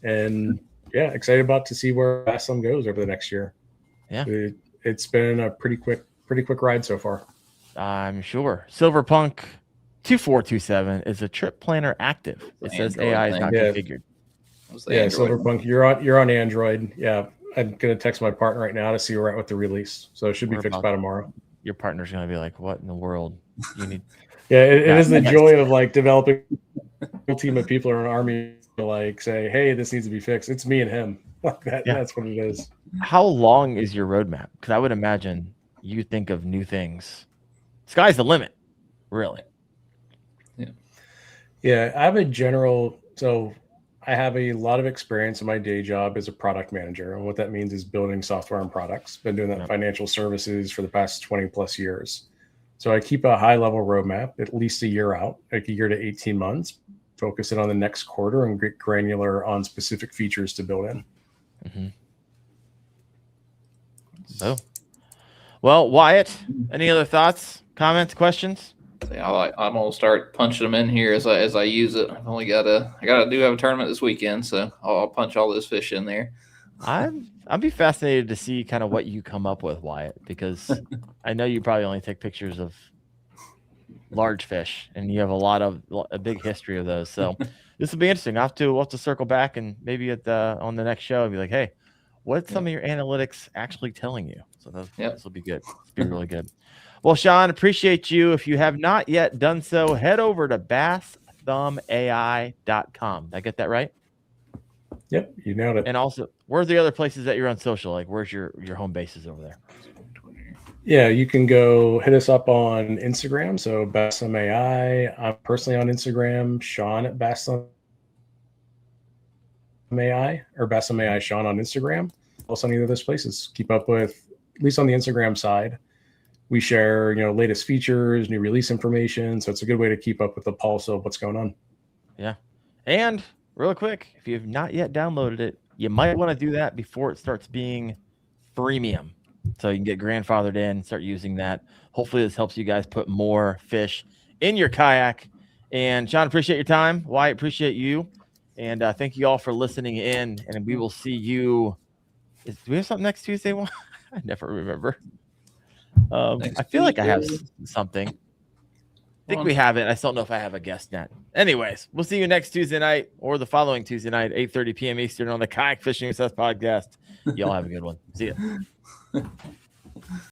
And yeah, excited about to see where Bass Thumb goes over the next year. Yeah. It's been a pretty quick ride so far. I'm sure. Silverpunk 2427 is a trip planner active. It says AI is not configured. Yeah, Silverpunk, you're on Android. Yeah. I'm gonna text my partner right now to see where we're at with the release. So it should be fixed by tomorrow. Your partner's gonna be like, what in the world? You need it is the joy of like developing a team of people or an army to like say, hey, this needs to be fixed. It's me and him. Like that. Yeah. That's what it is. How long is your roadmap? Because I would imagine you think of new things. Sky's the limit, really. Yeah. I have I have a lot of experience in my day job as a product manager. And what that means is building software and products. Been doing that in financial services for the past 20 plus years. So I keep a high level roadmap, at least a year out, like a year to 18 months, focus it on the next quarter and get granular on specific features to build in. Mm-hmm. So, well, Wyatt, any other thoughts, comments, questions? I'm gonna start punching them in here as I use it. I do have a tournament this weekend, so I'll punch all those fish in there. I'd be fascinated to see kind of what you come up with, Wyatt, because I know you probably only take pictures of large fish, and you have a big history of those. So this will be interesting. We'll have to circle back and maybe on the next show and be like, hey, what's some of your analytics actually telling you? So this will be good. It'll be really good. Well, Sean, appreciate you. If you have not yet done so, head over to bassthumbai.com. Did I get that right? Yep, you nailed it. And also, where's the other places that you're on social? Like, where's your home bases over there? Yeah, you can go hit us up on Instagram. So BassThumbAI. I'm personally on Instagram, Sean at BassThumbAI or BassThumbAI Sean on Instagram. Also on either of those places. Keep up with, at least on the Instagram side, we share, latest features, new release information. So it's a good way to keep up with the pulse of what's going on. Yeah. And real quick, if you have not yet downloaded it, you might want to do that before it starts being freemium. So you can get grandfathered in, start using that. Hopefully this helps you guys put more fish in your kayak. And Sean, appreciate your time. Wyatt, appreciate you. And thank you all for listening in. And we will see you. Do we have something next Tuesday? I never remember. I feel like I have something. I think we have it. I still don't know if I have a guest net. Anyways, we'll see you next Tuesday night or the following Tuesday night, 8:30 p.m. Eastern on the Kayak Fishing Obsessed podcast. Y'all have a good one. See ya.